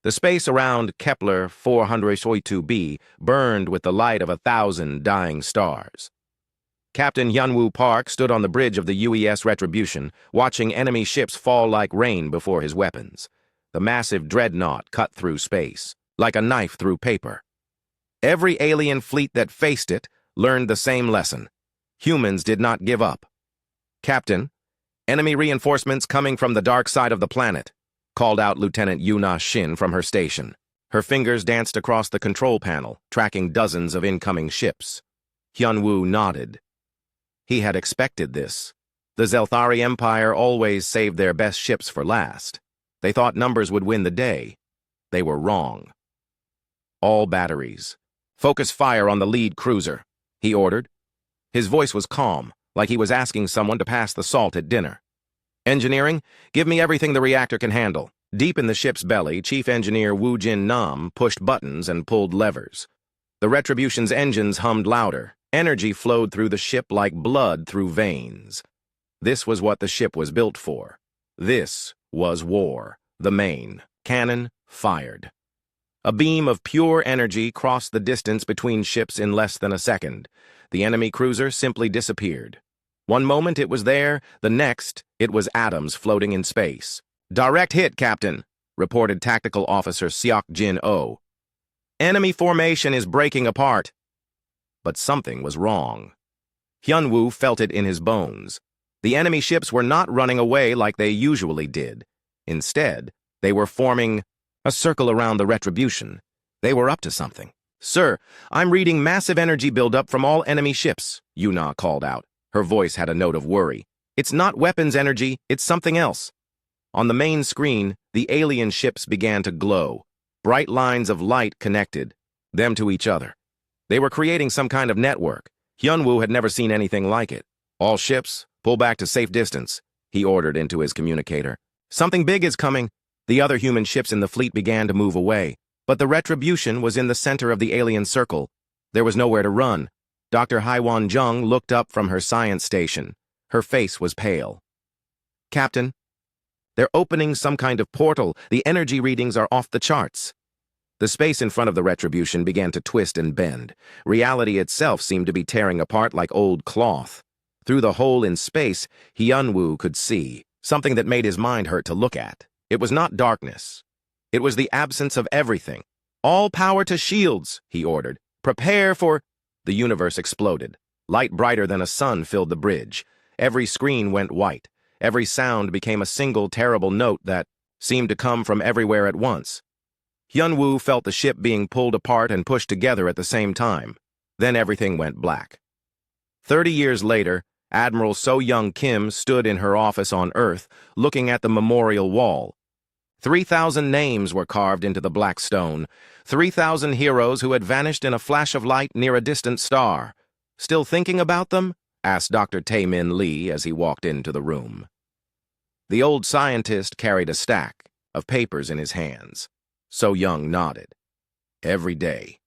The space around Kepler 442b burned with the light of 1,000 dying stars. Captain Hyunwoo Park stood on the bridge of the UES Retribution, watching enemy ships fall like rain before his weapons. The massive dreadnought cut through space, like a knife through paper. Every alien fleet that faced it learned the same lesson. Humans did not give up. "Captain, enemy reinforcements coming from the dark side of the planet," called out Lieutenant Yuna Shin from her station. Her fingers danced across the control panel, tracking dozens of incoming ships. Hyunwoo nodded. He had expected this. The Zelthari Empire always saved their best ships for last. They thought numbers would win the day. They were wrong. "All batteries. Focus fire on the lead cruiser," he ordered. His voice was calm, like he was asking someone to pass the salt at dinner. "Engineering, give me everything the reactor can handle." Deep in the ship's belly, Chief Engineer Woo Jin Nam pushed buttons and pulled levers. The Retribution's engines hummed louder. Energy flowed through the ship like blood through veins. This was what the ship was built for. This was war. The main cannon fired. A beam of pure energy crossed the distance between ships in less than a second. The enemy cruiser simply disappeared. One moment it was there, the next it was atoms floating in space. "Direct hit, Captain," reported Tactical Officer Seok Jin-oh. "Enemy formation is breaking apart." But something was wrong. Hyunwoo felt it in his bones. The enemy ships were not running away like they usually did. Instead, they were forming a circle around the Retribution. They were up to something. "Sir, I'm reading massive energy buildup from all enemy ships," Yuna called out. Her voice had a note of worry. "It's not weapons energy, it's something else." On the main screen, the alien ships began to glow. Bright lines of light connected them to each other. They were creating some kind of network. Hyunwoo had never seen anything like it. "All ships, pull back to safe distance," he ordered into his communicator. "Something big is coming." The other human ships in the fleet began to move away, but the Retribution was in the center of the alien circle. There was nowhere to run. Dr. Haiwan Jung looked up from her science station. Her face was pale. "Captain, they're opening some kind of portal. The energy readings are off the charts." The space in front of the Retribution began to twist and bend. Reality itself seemed to be tearing apart like old cloth. Through the hole in space, Hyunwoo could see something that made his mind hurt to look at. It was not darkness. It was the absence of everything. "All power to shields," he ordered. "Prepare for—" The universe exploded. Light brighter than a sun filled the bridge. Every screen went white. Every sound became a single terrible note that seemed to come from everywhere at once. Hyunwoo felt the ship being pulled apart and pushed together at the same time. Then everything went black. 30 years later, Admiral So-Young Kim stood in her office on Earth, looking at the memorial wall. 3,000 names were carved into the black stone. 3,000 heroes who had vanished in a flash of light near a distant star. "Still thinking about them?" asked Dr. Tae-min Lee as he walked into the room. The old scientist carried a stack of papers in his hands. So-Young nodded. "Every day.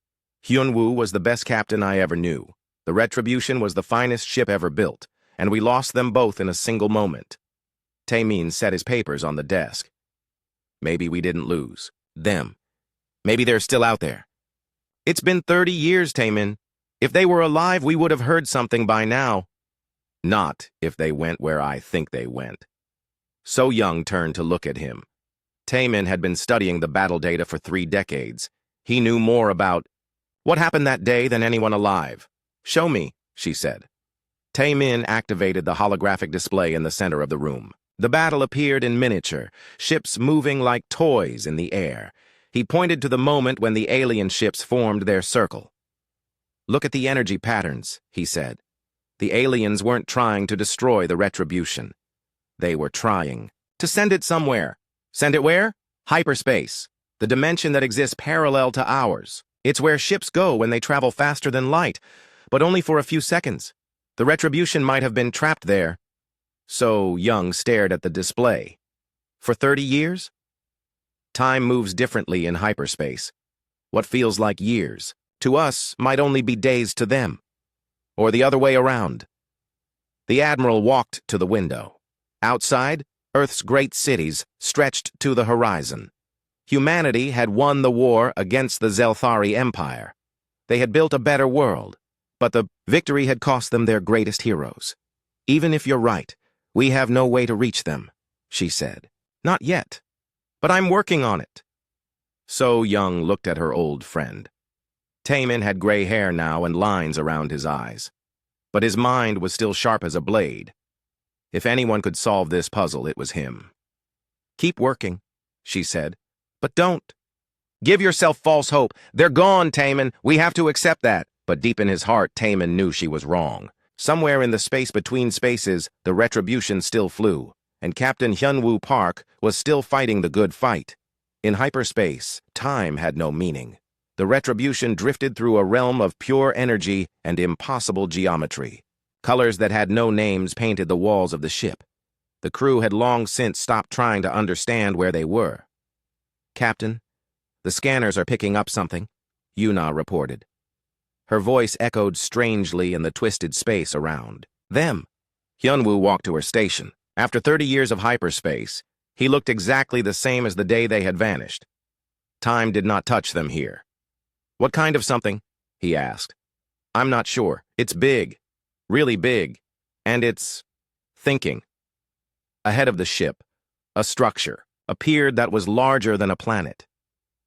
Hyunwoo was the best captain I ever knew. The Retribution was the finest ship ever built, and we lost them both in a single moment." Tae-min set his papers on the desk. "Maybe we didn't lose them. Maybe they're still out there." "It's been 30 years, Tae-min. If they were alive, we would have heard something by now." "Not if they went where I think they went." So-Young turned to look at him. Tae-min had been studying the battle data for 3 decades. He knew more about what happened that day than anyone alive. "Show me," she said. Tae-min activated the holographic display in the center of the room. The battle appeared in miniature, ships moving like toys in the air. He pointed to the moment when the alien ships formed their circle. "Look at the energy patterns," he said. The aliens weren't trying to destroy the Retribution. They were trying to send it somewhere. Send it where? Hyperspace, the dimension that exists parallel to ours. It's where ships go when they travel faster than light, but only for a few seconds. The Retribution might have been trapped there. So-Young stared at the display. For 30 years? Time moves differently in hyperspace. What feels like years to us might only be days to them. Or the other way around. The Admiral walked to the window. Outside, Earth's great cities stretched to the horizon. Humanity had won the war against the Zelthari Empire. They had built a better world, but the victory had cost them their greatest heroes. "Even if you're right, we have no way to reach them," she said. "Not yet. But I'm working on it." So Young looked at her old friend. Taemin had gray hair now and lines around his eyes. But his mind was still sharp as a blade. If anyone could solve this puzzle, it was him. "Keep working," she said. "But don't give yourself false hope. They're gone, Taemin. We have to accept that." But deep in his heart, Taemin knew she was wrong. Somewhere in the space between spaces, the retribution still flew, and Captain Hyunwoo Park was still fighting the good fight. In hyperspace, time had no meaning. The retribution drifted through a realm of pure energy and impossible geometry. Colors that had no names painted the walls of the ship. The crew had long since stopped trying to understand where they were. "Captain, the scanners are picking up something," Yuna reported. Her voice echoed strangely in the twisted space around. "Them." Hyunwoo walked to her station. After 30 years of hyperspace, he looked exactly the same as the day they had vanished. Time did not touch them here. "What kind of something?" he asked. "I'm not sure. It's big. Really big. And it's thinking." Ahead of the ship, a structure appeared that was larger than a planet.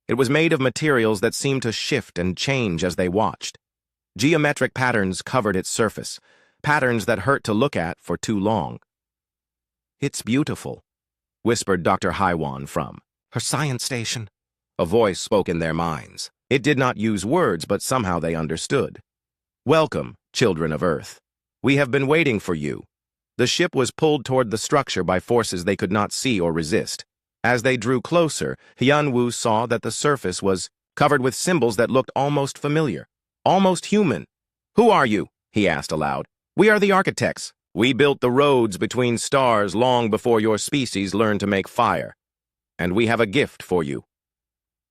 It was made of materials that seemed to shift and change as they watched. Geometric patterns covered its surface, patterns that hurt to look at for too long. "It's beautiful," whispered Dr. Haiwan from her science station. A voice spoke in their minds. It did not use words, but somehow they understood. "Welcome, children of Earth. We have been waiting for you." The ship was pulled toward the structure by forces they could not see or resist. As they drew closer, Hyunwoo saw that the surface was covered with symbols that looked almost familiar, almost human. "Who are you?" he asked aloud. "We are the architects. We built the roads between stars long before your species learned to make fire. And we have a gift for you."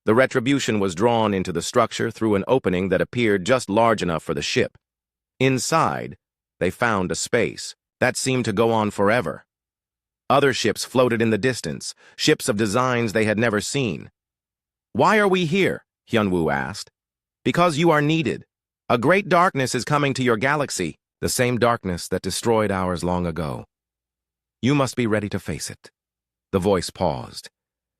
The retribution was drawn into the structure through an opening that appeared just large enough for the ship. Inside, they found a space that seemed to go on forever. Other ships floated in the distance, ships of designs they had never seen. "Why are we here?" Hyunwoo asked. "Because you are needed. A great darkness is coming to your galaxy, the same darkness that destroyed ours long ago. You must be ready to face it." The voice paused,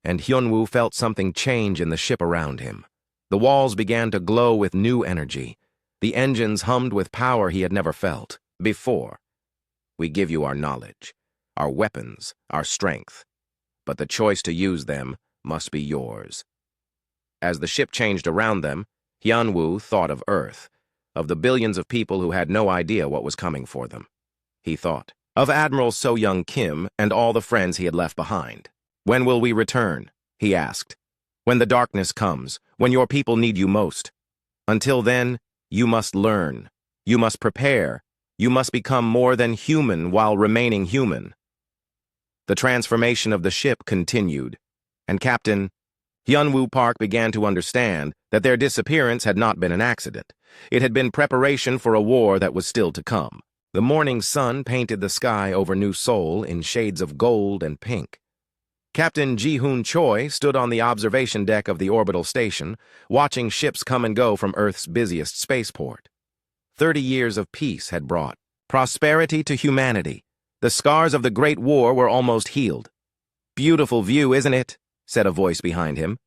and Hyunwoo felt something change in the ship around him. The walls began to glow with new energy. The engines hummed with power he had never felt before. "We give you our knowledge, our weapons, our strength, but the choice to use them must be yours." As the ship changed around them, Hyunwoo thought of Earth, of the billions of people who had no idea what was coming for them. He thought of Admiral So-young Kim and all the friends he had left behind. "When will we return?" he asked. "When the darkness comes, when your people need you most. Until then, you must learn. You must prepare. You must become more than human while remaining human." The transformation of the ship continued, and Captain Hyunwoo Park began to understand that their disappearance had not been an accident. It had been preparation for a war that was still to come. The morning sun painted the sky over New Seoul in shades of gold and pink. Captain Ji-hoon Choi stood on the observation deck of the orbital station, watching ships come and go from Earth's busiest spaceport. 30 years of peace had brought prosperity to humanity. The scars of the Great War were almost healed. "Beautiful view, isn't it?" said a voice behind him.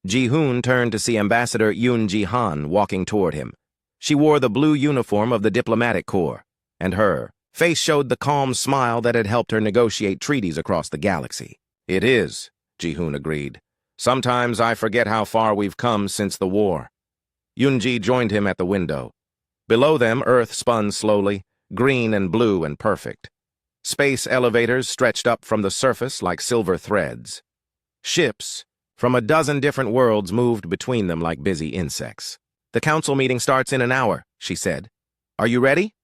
Ji-hoon turned to see Ambassador Yoon Ji-han walking toward him. She wore the blue uniform of the diplomatic corps, and her face showed the calm smile that had helped her negotiate treaties across the galaxy. "It is," Ji-hoon agreed. "Sometimes I forget how far we've come since the war." Yoon-ji joined him at the window. Below them, Earth spun slowly, green and blue and perfect. Space elevators stretched up from the surface like silver threads. Ships from a dozen different worlds moved between them like busy insects. "The council meeting starts in an hour," she said. "Are you ready?"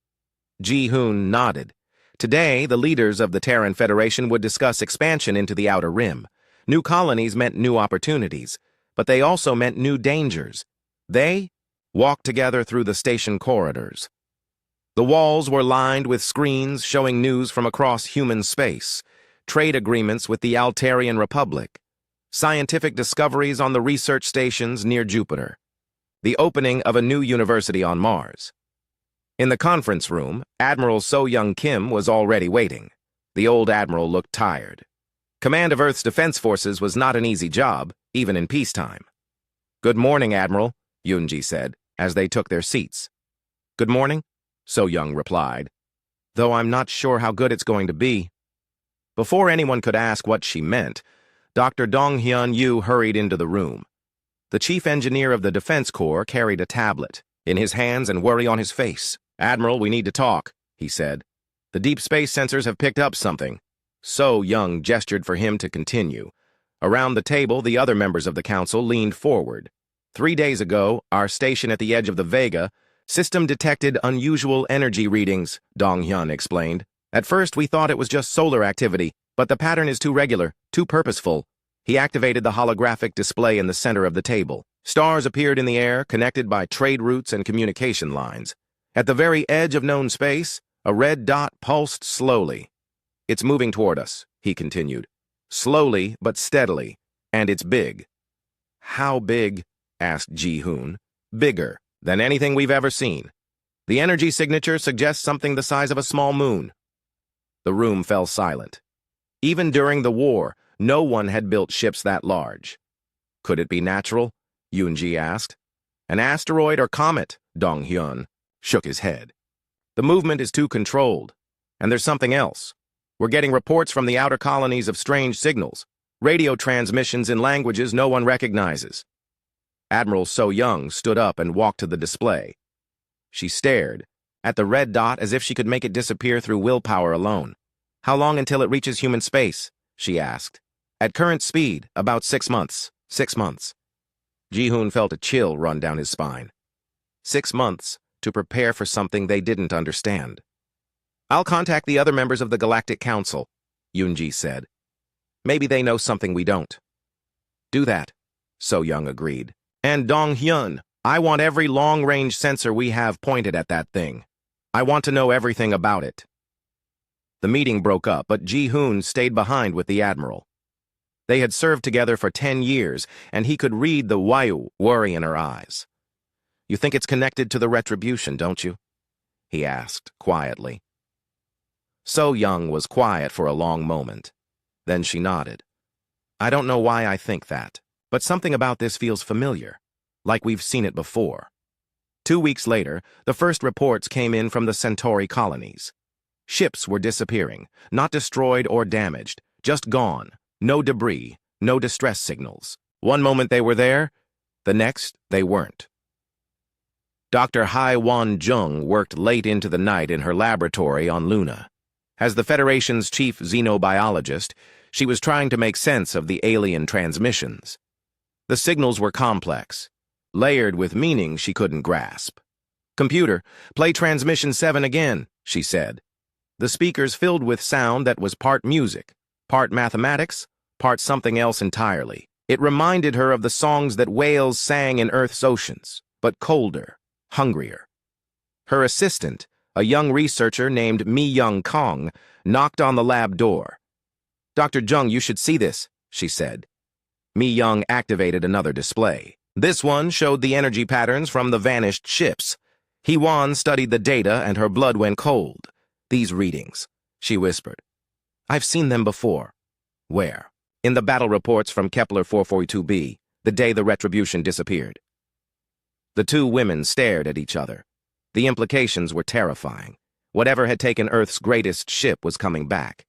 Ji-hoon nodded. Today, the leaders of the Terran Federation would discuss expansion into the Outer Rim. New colonies meant new opportunities, but they also meant new dangers. They walked together through the station corridors. The walls were lined with screens showing news from across human space, trade agreements with the Altarian Republic, scientific discoveries on the research stations near Jupiter, the opening of a new university on Mars. In the conference room, Admiral So-Young Kim was already waiting. The old admiral looked tired. Command of Earth's defense forces was not an easy job, even in peacetime. "Good morning, Admiral," Yoon-ji said, as they took their seats. "Good morning," So-Young replied, "though I'm not sure how good it's going to be." Before anyone could ask what she meant, Dr. Dong-Hyun Yu hurried into the room. The chief engineer of the Defense Corps carried a tablet in his hands and worry on his face. "Admiral, we need to talk," he said. "The deep space sensors have picked up something." So-Young gestured for him to continue. Around the table, the other members of the council leaned forward. 3 days ago, our station at the edge of the Vega system detected unusual energy readings, Dong-Hyun explained. "At first, we thought it was just solar activity, but the pattern is too regular, too purposeful." He activated the holographic display in the center of the table. Stars appeared in the air, connected by trade routes and communication lines. At the very edge of known space, a red dot pulsed slowly. "It's moving toward us," he continued. "Slowly, but steadily. And it's big." "How big?" asked Ji-hoon. "Bigger than anything we've ever seen. The energy signature suggests something the size of a small moon." The room fell silent. Even during the war, no one had built ships that large. "Could it be natural?" Yoon-ji asked. "An asteroid or comet?" Dong-Hyun shook his head. "The movement is too controlled. And there's something else. We're getting reports from the outer colonies of strange signals, radio transmissions in languages no one recognizes." Admiral So-Young stood up and walked to the display. She stared at the red dot as if she could make it disappear through willpower alone. "How long until it reaches human space?" she asked. "At current speed, about 6 months. 6 months. Ji-hoon felt a chill run down his spine. 6 months to prepare for something they didn't understand. "I'll contact the other members of the Galactic Council," Yoon-ji said. "Maybe they know something we don't." "Do that," So-Young agreed. "And Dong-Hyun, I want every long-range sensor we have pointed at that thing. I want to know everything about it." The meeting broke up, but Ji-hoon stayed behind with the Admiral. They had served together for 10 years, and he could read the worry in her eyes. "You think it's connected to the retribution, don't you?" he asked quietly. So-Young was quiet for a long moment. Then she nodded. "I don't know why I think that, but something about this feels familiar, like we've seen it before." 2 weeks later, the first reports came in from the Centauri colonies. Ships were disappearing, not destroyed or damaged, just gone. No debris, no distress signals. One moment they were there, the next they weren't. Dr. Hai Wan-jung worked late into the night in her laboratory on Luna. As the Federation's chief xenobiologist, she was trying to make sense of the alien transmissions. The signals were complex, layered with meaning she couldn't grasp. "Computer, play transmission 7 again," she said. The speakers filled with sound that was part music, part mathematics, part something else entirely. It reminded her of the songs that whales sang in Earth's oceans, but colder, hungrier. Her assistant, a young researcher named Mi-young Kong, knocked on the lab door. "Dr. Jung, you should see this," she said. Mi-young activated another display. This one showed the energy patterns from the vanished ships. Hee-Wan studied the data and her blood went cold. "These readings," she whispered. "I've seen them before." "Where?" "In the battle reports from Kepler 442b, the day the retribution disappeared." The two women stared at each other. The implications were terrifying. Whatever had taken Earth's greatest ship was coming back.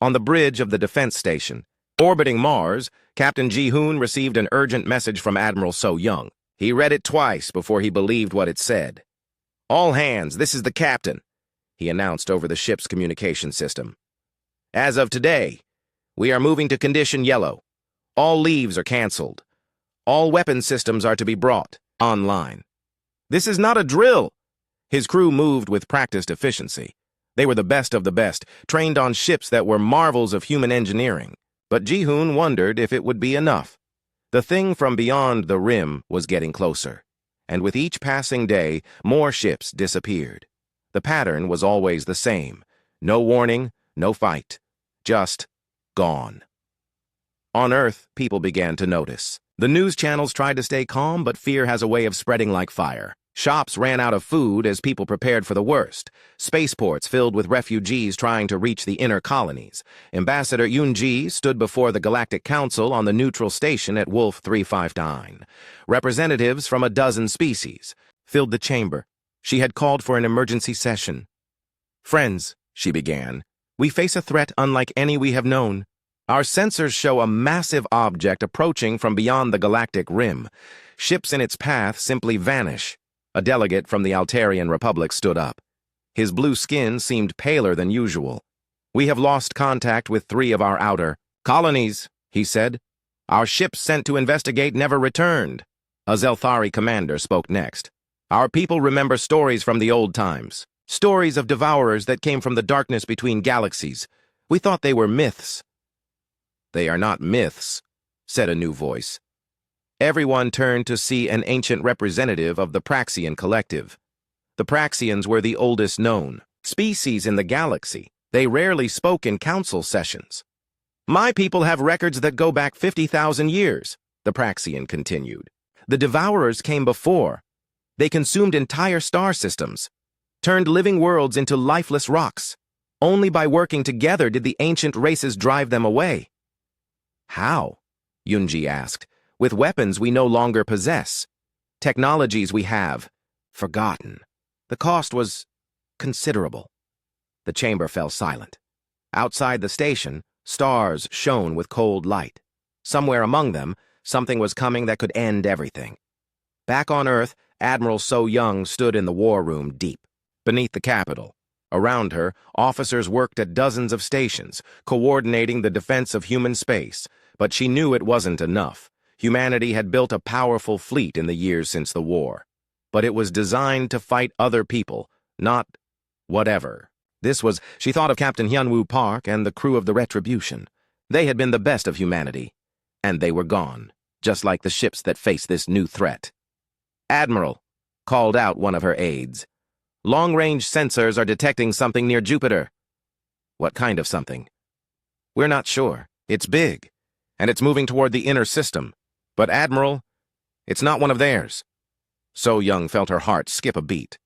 On the bridge of the defense station, orbiting Mars, Captain Ji-hoon received an urgent message from Admiral So-Young. He read it twice before he believed what it said. "All hands, this is the captain," he announced over the ship's communication system. "As of today, we are moving to condition yellow. All leaves are canceled. All weapon systems are to be brought online." "This is not a drill." His crew moved with practiced efficiency. They were the best of the best, trained on ships that were marvels of human engineering. But Ji-hoon wondered if it would be enough. The thing from beyond the rim was getting closer, and with each passing day, more ships disappeared. The pattern was always the same. No warning, no fight. Just gone. On Earth, people began to notice. The news channels tried to stay calm, but fear has a way of spreading like fire. Shops ran out of food as people prepared for the worst. Spaceports filled with refugees trying to reach the inner colonies. Ambassador Yunji stood before the Galactic Council on the neutral station at Wolf 359. Representatives from a dozen species filled the chamber. She had called for an emergency session. "Friends," she began, "we face a threat unlike any we have known. Our sensors show a massive object approaching from beyond the galactic rim. Ships in its path simply vanish." A delegate from the Altarian Republic stood up. His blue skin seemed paler than usual. "We have lost contact with 3 of our outer colonies," he said. "Our ships sent to investigate never returned." A Zelthari commander spoke next. "Our people remember stories from the old times. Stories of devourers that came from the darkness between galaxies. We thought they were myths." "They are not myths," said a new voice. Everyone turned to see an ancient representative of the Praxian collective. The Praxians were the oldest known species in the galaxy. They rarely spoke in council sessions. "My people have records that go back 50,000 years, the Praxian continued. "The Devourers came before. They consumed entire star systems, turned living worlds into lifeless rocks. Only by working together did the ancient races drive them away." "How?" Yunji asked. "With weapons we no longer possess. Technologies we have forgotten. The cost was considerable." The chamber fell silent. Outside the station, stars shone with cold light. Somewhere among them, something was coming that could end everything. Back on Earth, Admiral So Young stood in the war room deep, beneath the capital. Around her, officers worked at dozens of stations, coordinating the defense of human space. But she knew it wasn't enough. Humanity had built a powerful fleet in the years since the war. But it was designed to fight other people, not whatever. She thought of Captain Hyunwoo Park and the crew of the Retribution. They had been the best of humanity. And they were gone, just like the ships that faced this new threat. "Admiral," called out one of her aides. "Long-range sensors are detecting something near Jupiter." "What kind of something?" "We're not sure. It's big, and it's moving toward the inner system. But, Admiral, it's not one of theirs." So Young felt her heart skip a beat.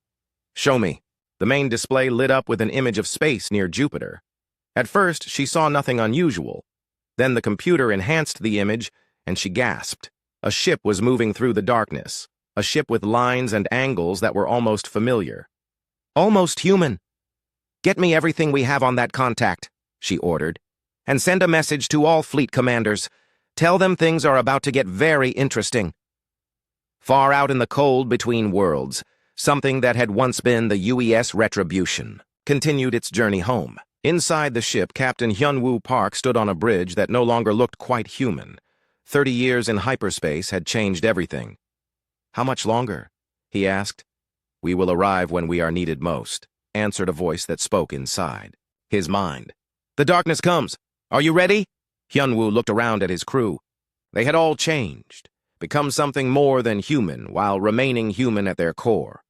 "Show me." The main display lit up with an image of space near Jupiter. At first, she saw nothing unusual. Then the computer enhanced the image, and she gasped. A ship was moving through the darkness. A ship with lines and angles that were almost familiar. "Almost human. Get me everything we have on that contact," she ordered. "And send a message to all fleet commanders. Tell them things are about to get very interesting." Far out in the cold between worlds, something that had once been the UES Retribution continued its journey home. Inside the ship, Captain Hyunwoo Park stood on a bridge that no longer looked quite human. 30 years in hyperspace had changed everything. "How much longer?" he asked. "We will arrive when we are needed most," answered a voice that spoke inside his mind. "The darkness comes. Are you ready?" Hyunwoo looked around at his crew. They had all changed, become something more than human while remaining human at their core.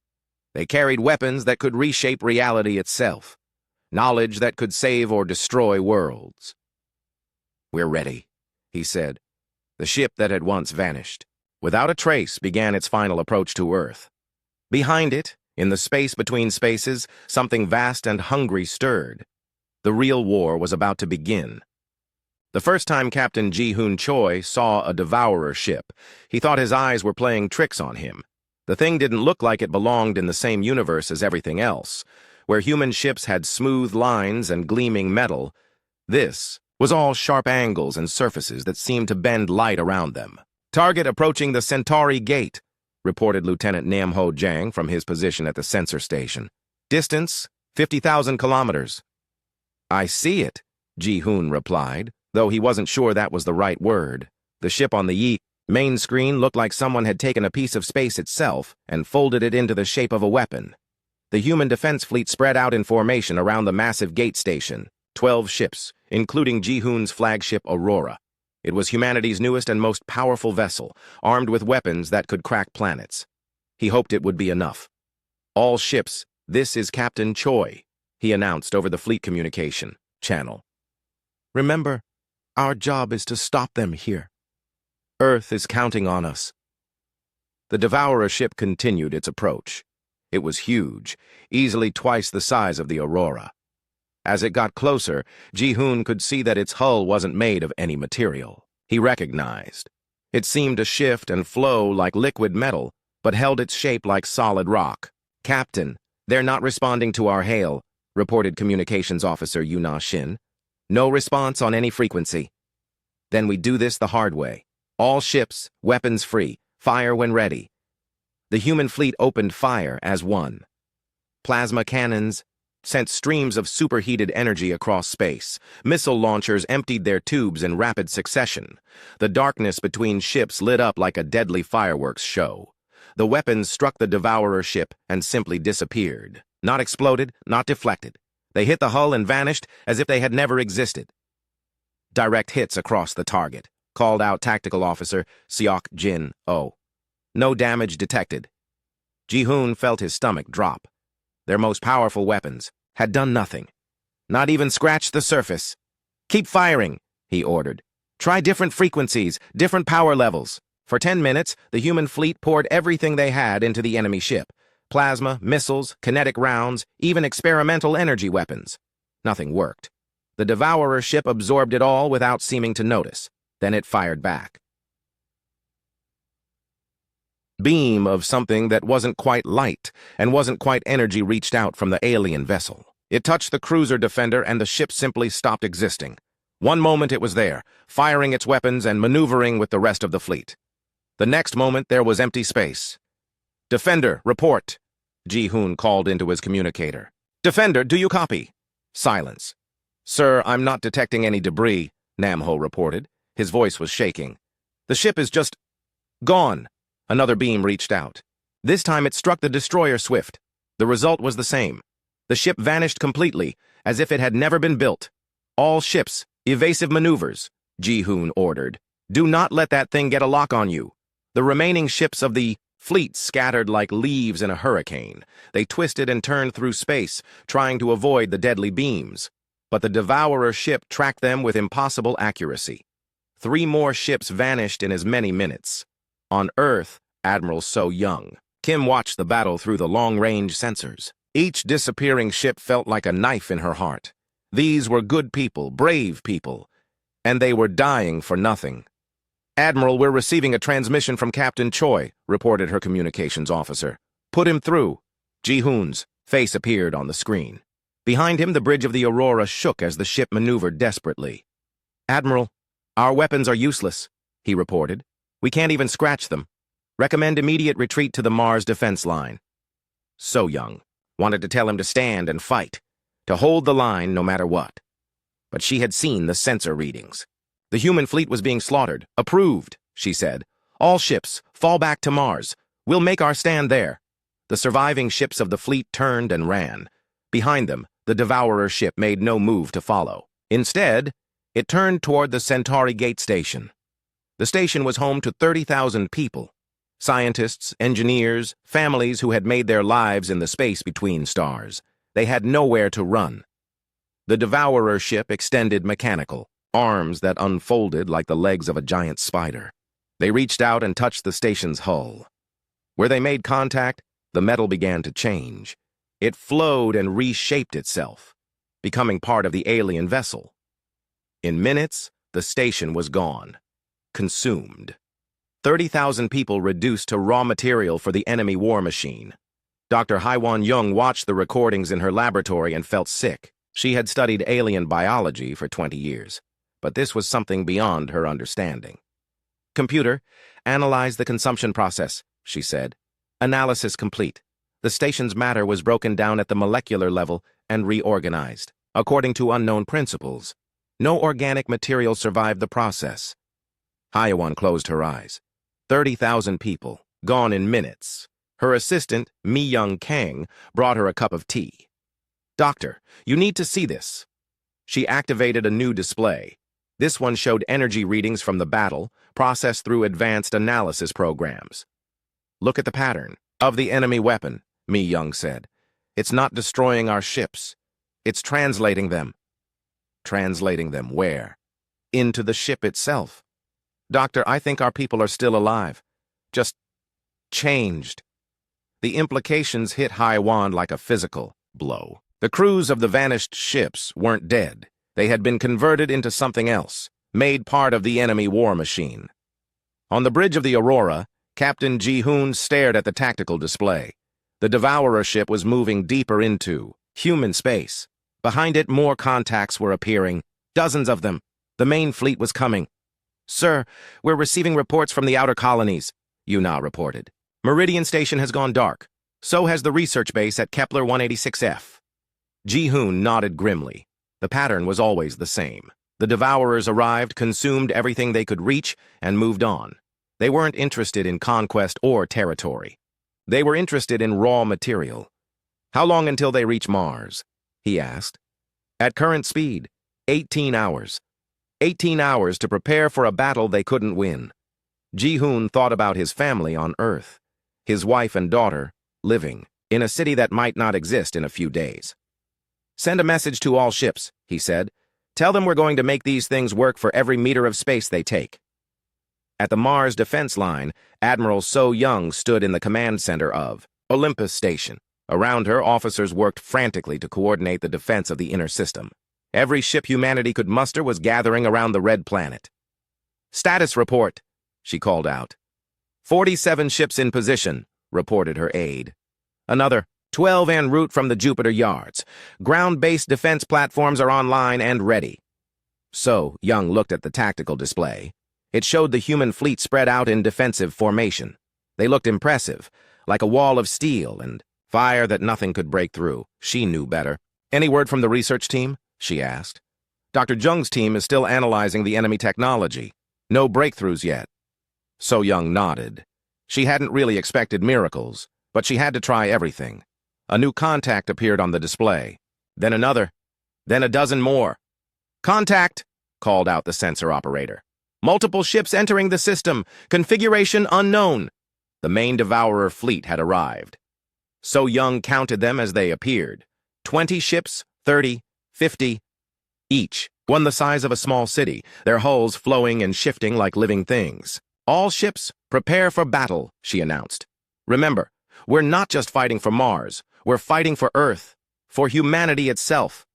They carried weapons that could reshape reality itself, knowledge that could save or destroy worlds. "We're ready," he said. The ship that had once vanished, without a trace, began its final approach to Earth. Behind it, in the space between spaces, something vast and hungry stirred. The real war was about to begin. The first time Captain Ji-hoon Choi saw a Devourer ship, he thought his eyes were playing tricks on him. The thing didn't look like it belonged in the same universe as everything else. Where human ships had smooth lines and gleaming metal, this was all sharp angles and surfaces that seemed to bend light around them. "Target approaching the Centauri Gate," reported Lieutenant Nam-ho Jang from his position at the sensor station. "Distance, 50,000 kilometers." "I see it," Ji-hoon replied, though he wasn't sure that was the right word. The ship on the main screen looked like someone had taken a piece of space itself and folded it into the shape of a weapon. The human defense fleet spread out in formation around the massive gate station, 12 ships, including Ji-hoon's flagship Aurora. It was humanity's newest and most powerful vessel, armed with weapons that could crack planets. He hoped it would be enough. "All ships, this is Captain Choi," he announced over the fleet communication channel. "Remember, Our job is to stop them here. Earth is counting on us. The Devourer ship continued its approach. It was huge, easily twice the size of the Aurora. As it got closer, Ji-hoon could see that its hull wasn't made of any material. He recognized. It seemed to shift and flow like liquid metal, but held its shape like solid rock. "Captain, they're not responding to our hail," reported Communications Officer Yuna Shin. "No response on any frequency." "Then we do this the hard way. All ships, weapons free, fire when ready." The human fleet opened fire as one. Plasma cannons sent streams of superheated energy across space. Missile launchers emptied their tubes in rapid succession. The darkness between ships lit up like a deadly fireworks show. The weapons struck the Devourer ship and simply disappeared. Not exploded, not deflected. They hit the hull and vanished as if they had never existed. "Direct hits across the target," called out Tactical Officer Seok Jin-oh. "No damage detected." Ji-hoon felt his stomach drop. Their most powerful weapons had done nothing. Not even scratched the surface. "Keep firing," he ordered. "Try different frequencies, different power levels." For 10 minutes, the human fleet poured everything they had into the enemy ship. Plasma, missiles, kinetic rounds, even experimental energy weapons. Nothing worked. The Devourer ship absorbed it all without seeming to notice. Then it fired back. Beam of something that wasn't quite light and wasn't quite energy reached out from the alien vessel. It touched the cruiser defender and the ship simply stopped existing. One moment it was there, firing its weapons and maneuvering with the rest of the fleet. The next moment there was empty space. "Defender, report," Ji-hoon called into his communicator. "Defender, do you copy?" Silence. "Sir, I'm not detecting any debris," Namho reported. His voice was shaking. "The ship is just gone." Another beam reached out. This time it struck the destroyer Swift. The result was the same. The ship vanished completely, as if it had never been built. "All ships, evasive maneuvers," Ji-hoon ordered. "Do not let that thing get a lock on you." The remaining ships of the fleet scattered like leaves in a hurricane. They twisted and turned through space, trying to avoid the deadly beams. But the Devourer ship tracked them with impossible accuracy. 3 more ships vanished in as many minutes. On Earth, Admiral So Young, Kim watched the battle through the long-range sensors. Each disappearing ship felt like a knife in her heart. These were good people, brave people, and they were dying for nothing. "Admiral, we're receiving a transmission from Captain Choi," reported her communications officer. "Put him through." Ji-hoon's face appeared on the screen. Behind him, the bridge of the Aurora shook as the ship maneuvered desperately. "Admiral, our weapons are useless," he reported. "We can't even scratch them. Recommend immediate retreat to the Mars defense line." So Young wanted to tell him to stand and fight, to hold the line no matter what. But she had seen the sensor readings. The human fleet was being slaughtered. "Approved," she said. "All ships, fall back to Mars. We'll make our stand there." The surviving ships of the fleet turned and ran. Behind them, the Devourer ship made no move to follow. Instead, it turned toward the Centauri Gate Station. The station was home to 30,000 people. Scientists, engineers, families who had made their lives in the space between stars. They had nowhere to run. The Devourer ship extended mechanical, arms that unfolded like the legs of a giant spider. They reached out and touched the station's hull. Where they made contact, the metal began to change. It flowed and reshaped itself, becoming part of the alien vessel. In minutes, the station was gone. Consumed. 30,000 people reduced to raw material for the enemy war machine. Dr. Haiwan Young watched the recordings in her laboratory and felt sick. She had studied alien biology for 20 years, but this was something beyond her understanding. "Computer, analyze the consumption process," she said. "Analysis complete. The station's matter was broken down at the molecular level and reorganized, according to unknown principles. No organic material survived the process." Haiwan closed her eyes. 30,000 people, gone in minutes. Her assistant, Mi-young Kang, brought her a cup of tea. "Doctor, you need to see this." She activated a new display. This one showed energy readings from the battle, processed through advanced analysis programs. "Look at the pattern of the enemy weapon," Mi-young said. "It's not destroying our ships. It's translating them." "Translating them where?" into the ship itself. "Doctor, I think our people are still alive. Just changed." The implications hit Haiwan like a physical blow. The crews of the vanished ships weren't dead. They had been converted into something else, made part of the enemy war machine. On the bridge of the Aurora, Captain Ji-hoon stared at the tactical display. The Devourer ship was moving deeper into human space. Behind it, more contacts were appearing, dozens of them. The main fleet was coming. "Sir, we're receiving reports from the outer colonies," Yuna reported. "Meridian Station has gone dark. So has the research base at Kepler 186F. Ji-hoon nodded grimly. The pattern was always the same. The Devourers arrived, consumed everything they could reach, and moved on. They weren't interested in conquest or territory. They were interested in raw material. "How long until they reach Mars?" he asked. "At current speed, 18 hours. 18 hours to prepare for a battle they couldn't win." Ji-hoon thought about his family on Earth, his wife and daughter, living in a city that might not exist in a few days. "Send a message to all ships," he said. "Tell them we're going to make these things work for every meter of space they take." At the Mars defense line, Admiral So Young stood in the command center of Olympus Station. Around her, officers worked frantically to coordinate the defense of the inner system. Every ship humanity could muster was gathering around the red planet. "Status report," she called out. 47 ships in position," reported her aide. "Another 12 en route from the Jupiter yards. Ground-based defense platforms are online and ready." So Young looked at the tactical display. It showed the human fleet spread out in defensive formation. They looked impressive, like a wall of steel and fire that nothing could break through. She knew better. "Any word from the research team?" she asked. "Dr. Jung's team is still analyzing the enemy technology. No breakthroughs yet." So Young nodded. She hadn't really expected miracles, but she had to try everything. A new contact appeared on the display. Then another. Then a dozen more. "Contact!" called out the sensor operator. "Multiple ships entering the system. Configuration unknown." The main Devourer fleet had arrived. So Young counted them as they appeared. 20 ships, 30, 50, each, one the size of a small city, their hulls flowing and shifting like living things. "All ships, prepare for battle," she announced. "Remember, we're not just fighting for Mars. We're fighting for Earth, for humanity itself."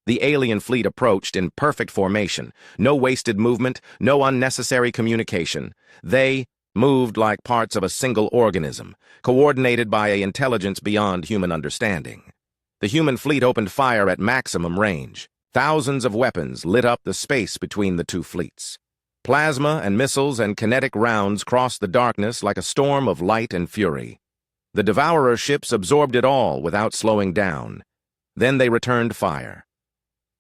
The alien fleet approached in perfect formation. No wasted movement, no unnecessary communication. They moved like parts of a single organism, coordinated by an intelligence beyond human understanding. The human fleet opened fire at maximum range. Thousands of weapons lit up the space between the two fleets. Plasma and missiles and kinetic rounds crossed the darkness like a storm of light and fury. The Devourer ships absorbed it all without slowing down. Then they returned fire.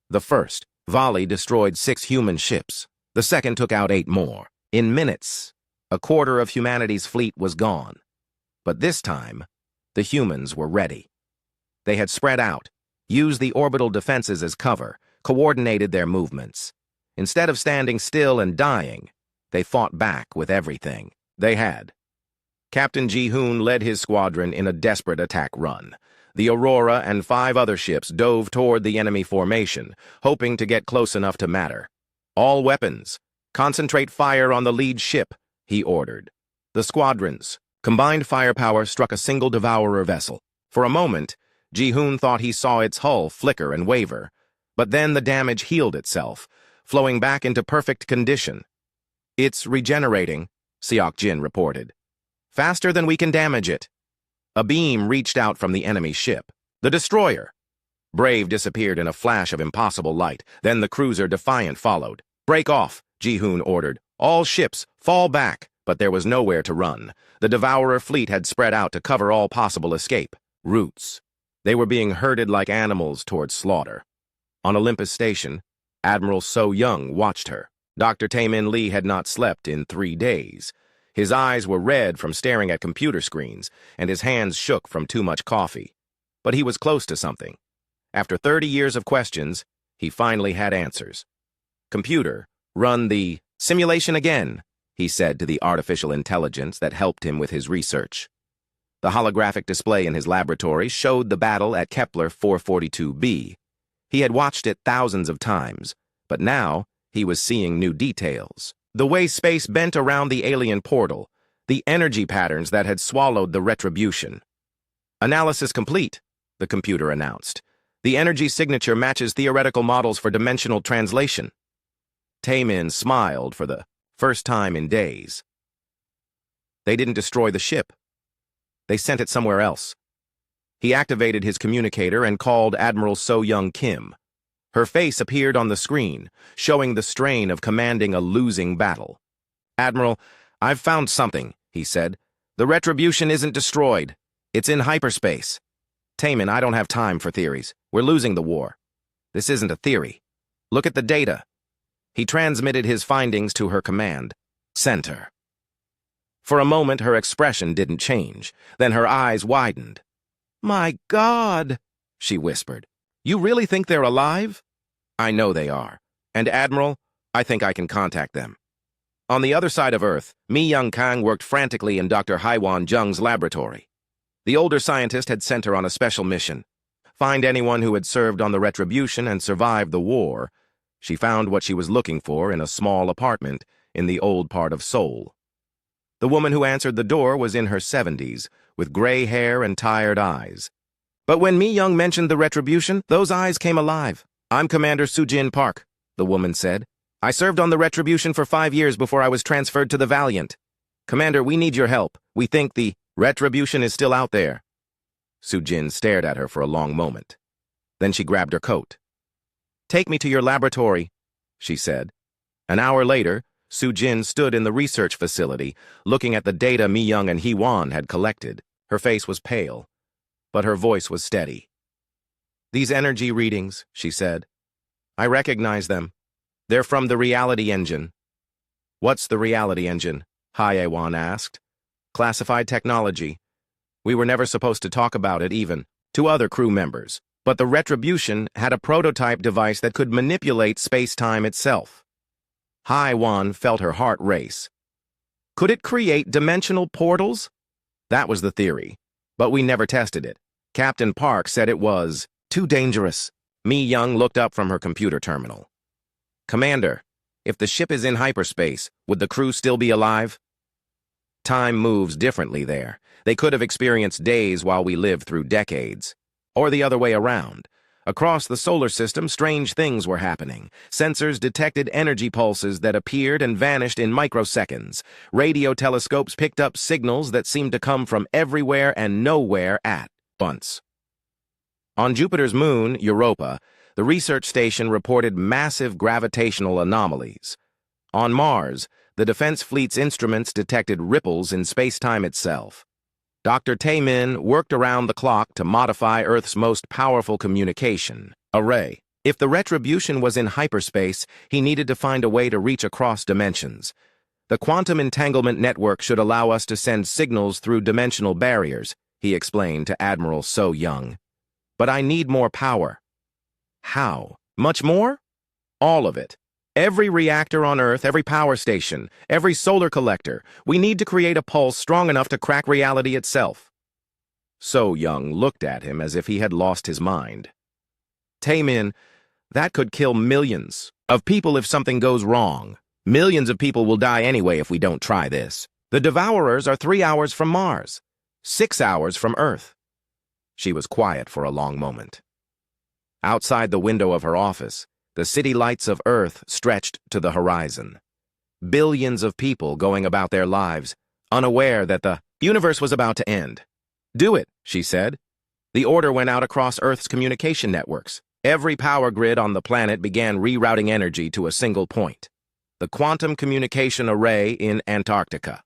The first volley destroyed 6 human ships. The second took out 8 more. In minutes, a quarter of humanity's fleet was gone. But this time, the humans were ready. They had spread out, used the orbital defenses as cover, coordinated their movements. Instead of standing still and dying, they fought back with everything they had. Captain Ji-hoon led his squadron in a desperate attack run. The Aurora and 5 other ships dove toward the enemy formation, hoping to get close enough to matter. "All weapons, concentrate fire on the lead ship," he ordered. The squadrons' combined firepower struck a single Devourer vessel. For a moment, Ji-hoon thought he saw its hull flicker and waver, but then the damage healed itself, flowing back into perfect condition. "It's regenerating," Seok-jin reported. "Faster than we can damage it." A beam reached out from the enemy ship. The destroyer. Brave disappeared in a flash of impossible light. Then the cruiser Defiant followed. "Break off," Ji-hoon ordered. "All ships, fall back." But there was nowhere to run. The Devourer fleet had spread out to cover all possible escape routes. They were being herded like animals toward slaughter. On Olympus Station, Admiral So Young watched her. Dr. Taemin Lee had not slept in 3 days. His eyes were red from staring at computer screens, and his hands shook from too much coffee. But he was close to something. After 30 years of questions, he finally had answers. "Computer, run the simulation again," he said to the artificial intelligence that helped him with his research. The holographic display in his laboratory showed the battle at Kepler 442b. He had watched it thousands of times, but now He was seeing new details. The way space bent around the alien portal, the energy patterns that had swallowed the retribution. Analysis complete, the computer announced. The energy signature matches theoretical models for dimensional translation. Taemin smiled for the first time in days. They didn't destroy the ship. They sent it somewhere else. He activated his communicator and called Admiral So-Young Kim. Her face appeared on the screen, showing the strain of commanding a losing battle. "Admiral, I've found something," he said. "The retribution isn't destroyed. It's in hyperspace." "Taemin, I don't have time for theories. We're losing the war. This isn't a theory. Look at the data." He transmitted his findings to her command center. For a moment, her expression didn't change. Then her eyes widened. "My God," she whispered. "You really think they're alive?" "I know they are. And Admiral, I think I can contact them." On the other side of Earth, Mi Young Kang worked frantically in Dr. Haiwan Zheng's laboratory. The older scientist had sent her on a special mission. Find anyone who had served on the Retribution and survived the war. She found what she was looking for in a small apartment in the old part of Seoul. The woman who answered the door was in her 70s, with gray hair and tired eyes. But when Mi Young mentioned the Retribution, those eyes came alive. "I'm Commander Soo-Jin Park," the woman said. "I served on the Retribution for 5 years before I was transferred to the Valiant. Commander, we need your help. We think the Retribution is still out there." Soo-Jin stared at her for a long moment. Then she grabbed her coat. "Take me to your laboratory," she said. An hour later, Soo-Jin stood in the research facility, looking at the data Mi Young and Hee-Wan had collected. Her face was pale, but her voice was steady. "These energy readings," she said. "I recognize them. They're from the reality engine." "What's the reality engine?" Hye-Wan asked. "Classified technology. We were never supposed to talk about it even to other crew members. But the Retribution had a prototype device that could manipulate space-time itself." Hye-Wan felt her heart race. "Could it create dimensional portals?" "That was the theory, but we never tested it. Captain Park said it was too dangerous." Mi Young looked up from her computer terminal. "Commander, if the ship is in hyperspace, would the crew still be alive?" "Time moves differently there. They could have experienced days while we lived through decades. Or the other way around. Across the solar system, strange things were happening. Sensors detected energy pulses that appeared and vanished in microseconds. Radio telescopes picked up signals that seemed to come from everywhere and nowhere at once. On Jupiter's moon, Europa, the research station reported massive gravitational anomalies. On Mars, the Defense Fleet's instruments detected ripples in space-time itself. Dr. Taemin worked around the clock to modify Earth's most powerful communication array. If the Retribution was in hyperspace, he needed to find a way to reach across dimensions. "The quantum entanglement network should allow us to send signals through dimensional barriers," he explained to Admiral So-Young. "But I need more power." "How? Much more?" "All of it. Every reactor on Earth, every power station, every solar collector. We need to create a pulse strong enough to crack reality itself." So-Young looked at him as if he had lost his mind. "Taemin, that could kill millions of people if something goes wrong. Millions of people will die anyway if we don't try this. The Devourers are 3 hours from Mars, 6 hours from Earth." She was quiet for a long moment. Outside the window of her office, the city lights of Earth stretched to the horizon. Billions of people going about their lives, unaware that the universe was about to end. "Do it," she said. The order went out across Earth's communication networks. Every power grid on the planet began rerouting energy to a single point: the quantum communication array in Antarctica.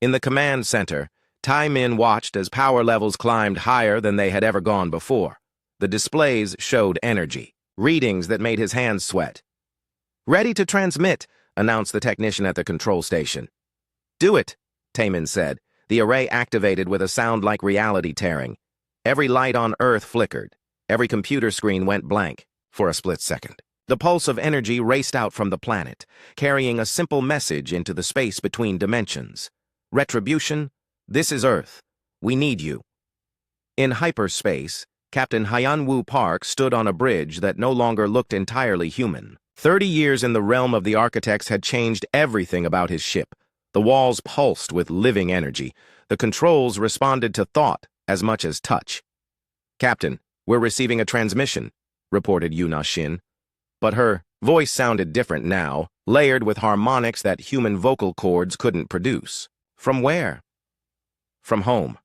In the command center, Taemin watched as power levels climbed higher than they had ever gone before. The displays showed energy, readings that made his hands sweat. "Ready to transmit," announced the technician at the control station. "Do it," Taemin said. The array activated with a sound like reality tearing. Every light on Earth flickered. Every computer screen went blank for a split second. The pulse of energy raced out from the planet, carrying a simple message into the space between dimensions. "Retribution, this is Earth. We need you." In hyperspace, Captain Hyun-Woo Park stood on a bridge that no longer looked entirely human. 30 years in the realm of the architects had changed everything about his ship. The walls pulsed with living energy. The controls responded to thought as much as touch. "Captain, we're receiving a transmission," reported Yuna Shin. But her voice sounded different now, layered with harmonics that human vocal cords couldn't produce. From where? From home.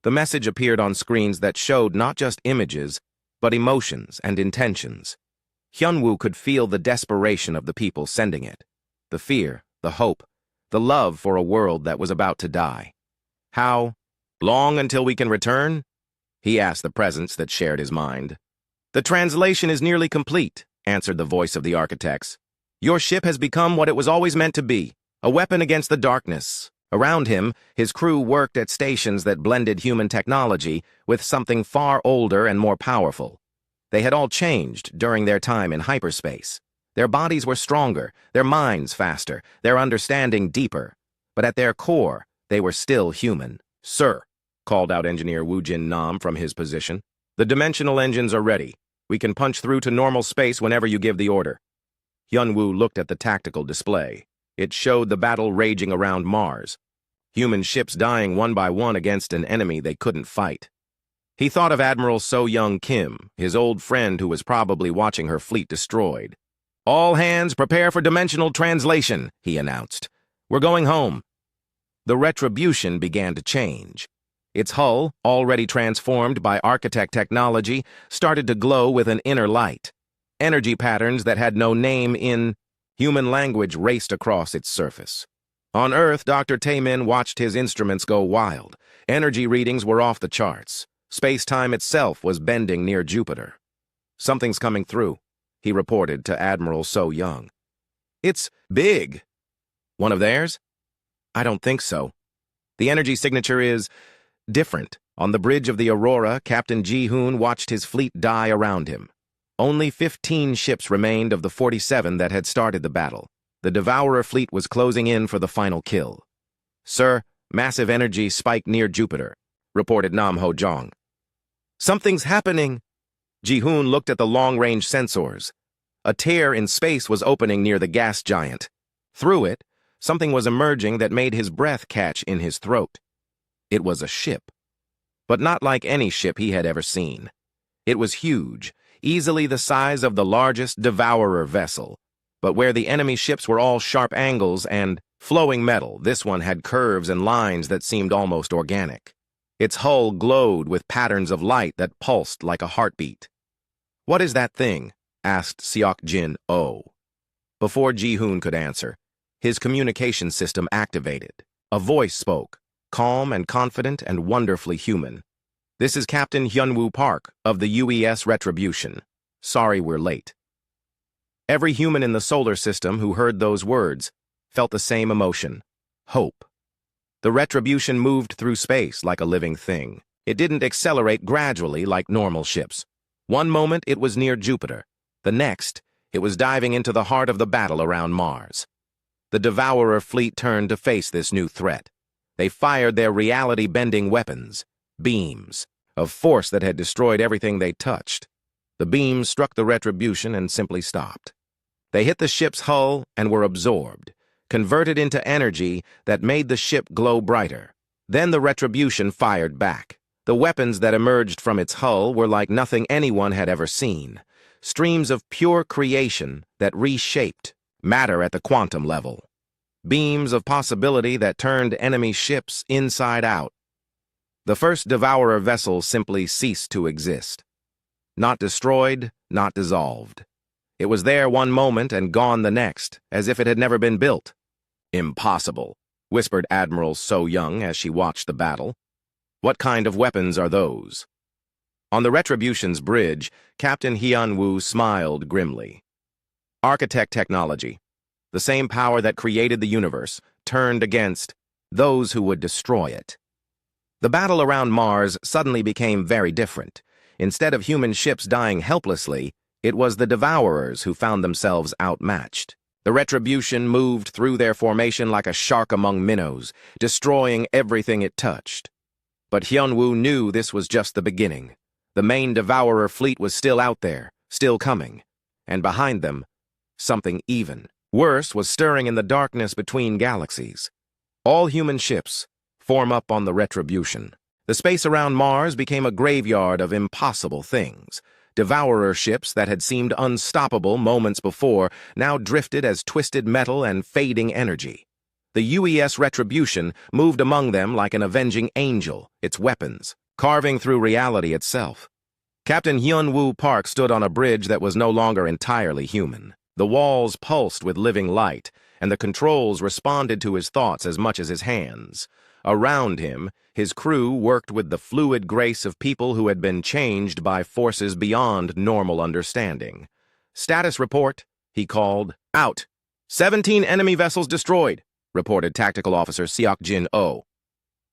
The message appeared on screens that showed not just images, but emotions and intentions. Hyunwoo could feel the desperation of the people sending it. The fear, the hope, the love for a world that was about to die. "How long until we can return?" he asked the presence that shared his mind. "The translation is nearly complete," answered the voice of the architects. "Your ship has become what it was always meant to be, a weapon against the darkness." Around him, his crew worked at stations that blended human technology with something far older and more powerful. They had all changed during their time in hyperspace. Their bodies were stronger, their minds faster, their understanding deeper. But at their core, they were still human. "Sir," called out Engineer Woojin Nam from his position, "the dimensional engines are ready. We can punch through to normal space whenever you give the order." Hyunwoo looked at the tactical display. It showed the battle raging around Mars. Human ships dying one by one against an enemy they couldn't fight. He thought of Admiral So-Young Kim, his old friend who was probably watching her fleet destroyed. "All hands prepare for dimensional translation," he announced. "We're going home." The Retribution began to change. Its hull, already transformed by architect technology, started to glow with an inner light. Energy patterns that had no name in human language raced across its surface. On Earth, Dr. Taemin watched his instruments go wild. Energy readings were off the charts. Space-time itself was bending near Jupiter. "Something's coming through," he reported to Admiral So-Young. "It's big." "One of theirs?" "I don't think so. The energy signature is different." On the bridge of the Aurora, Captain Ji-hoon watched his fleet die around him. Only 15 ships remained of the 47 that had started the battle. The Devourer fleet was closing in for the final kill. "Sir, massive energy spike near Jupiter," reported Nam Ho-jong. "Something's happening." Ji-hoon looked at the long-range sensors. A tear in space was opening near the gas giant. Through it, something was emerging that made his breath catch in his throat. It was a ship. But not like any ship he had ever seen. It was huge, easily the size of the largest Devourer vessel. But where the enemy ships were all sharp angles and flowing metal, this one had curves and lines that seemed almost organic. Its hull glowed with patterns of light that pulsed like a heartbeat. "What is that thing?" asked Seok-jin-oh. Before Ji-hoon could answer, his communication system activated. A voice spoke, calm and confident and wonderfully human. "This is Captain Hyunwoo Park of the UES Retribution. Sorry we're late." Every human in the solar system who heard those words felt the same emotion: hope. The Retribution moved through space like a living thing. It didn't accelerate gradually like normal ships. One moment it was near Jupiter. The next, it was diving into the heart of the battle around Mars. The Devourer fleet turned to face this new threat. They fired their reality-bending weapons, beams, of force that had destroyed everything they touched. The beams struck the Retribution and simply stopped. They hit the ship's hull and were absorbed, converted into energy that made the ship glow brighter. Then the Retribution fired back. The weapons that emerged from its hull were like nothing anyone had ever seen. Streams of pure creation that reshaped matter at the quantum level. Beams of possibility that turned enemy ships inside out. The first Devourer vessel simply ceased to exist. Not destroyed, not dissolved. It was there one moment and gone the next, as if it had never been built. "Impossible," whispered Admiral So-Young as she watched the battle. "What kind of weapons are those?" On the Retribution's bridge, Captain Hyunwoo smiled grimly. "Architect technology. The same power that created the universe, turned against those who would destroy it." The battle around Mars suddenly became very different. Instead of human ships dying helplessly, it was the Devourers who found themselves outmatched. The Retribution moved through their formation like a shark among minnows, destroying everything it touched. But Hyunwoo knew this was just the beginning. The main Devourer fleet was still out there, still coming. And behind them, Something even worse was stirring in the darkness between galaxies. All human ships form up on the Retribution. The space around Mars became a graveyard of impossible things. Devourer ships that had seemed unstoppable moments before now drifted as twisted metal and fading energy. The UES Retribution moved among them like an avenging angel, its weapons carving through reality itself. Captain Hyun-Woo Park stood on a bridge that was no longer entirely human. The walls pulsed with living light, and the controls responded to his thoughts as much as his hands. Around him, his crew worked with the fluid grace of people who had been changed by forces beyond normal understanding. "Status report," he called. "Out. 17 enemy vessels destroyed," reported Tactical Officer Seok-Jin-Oh.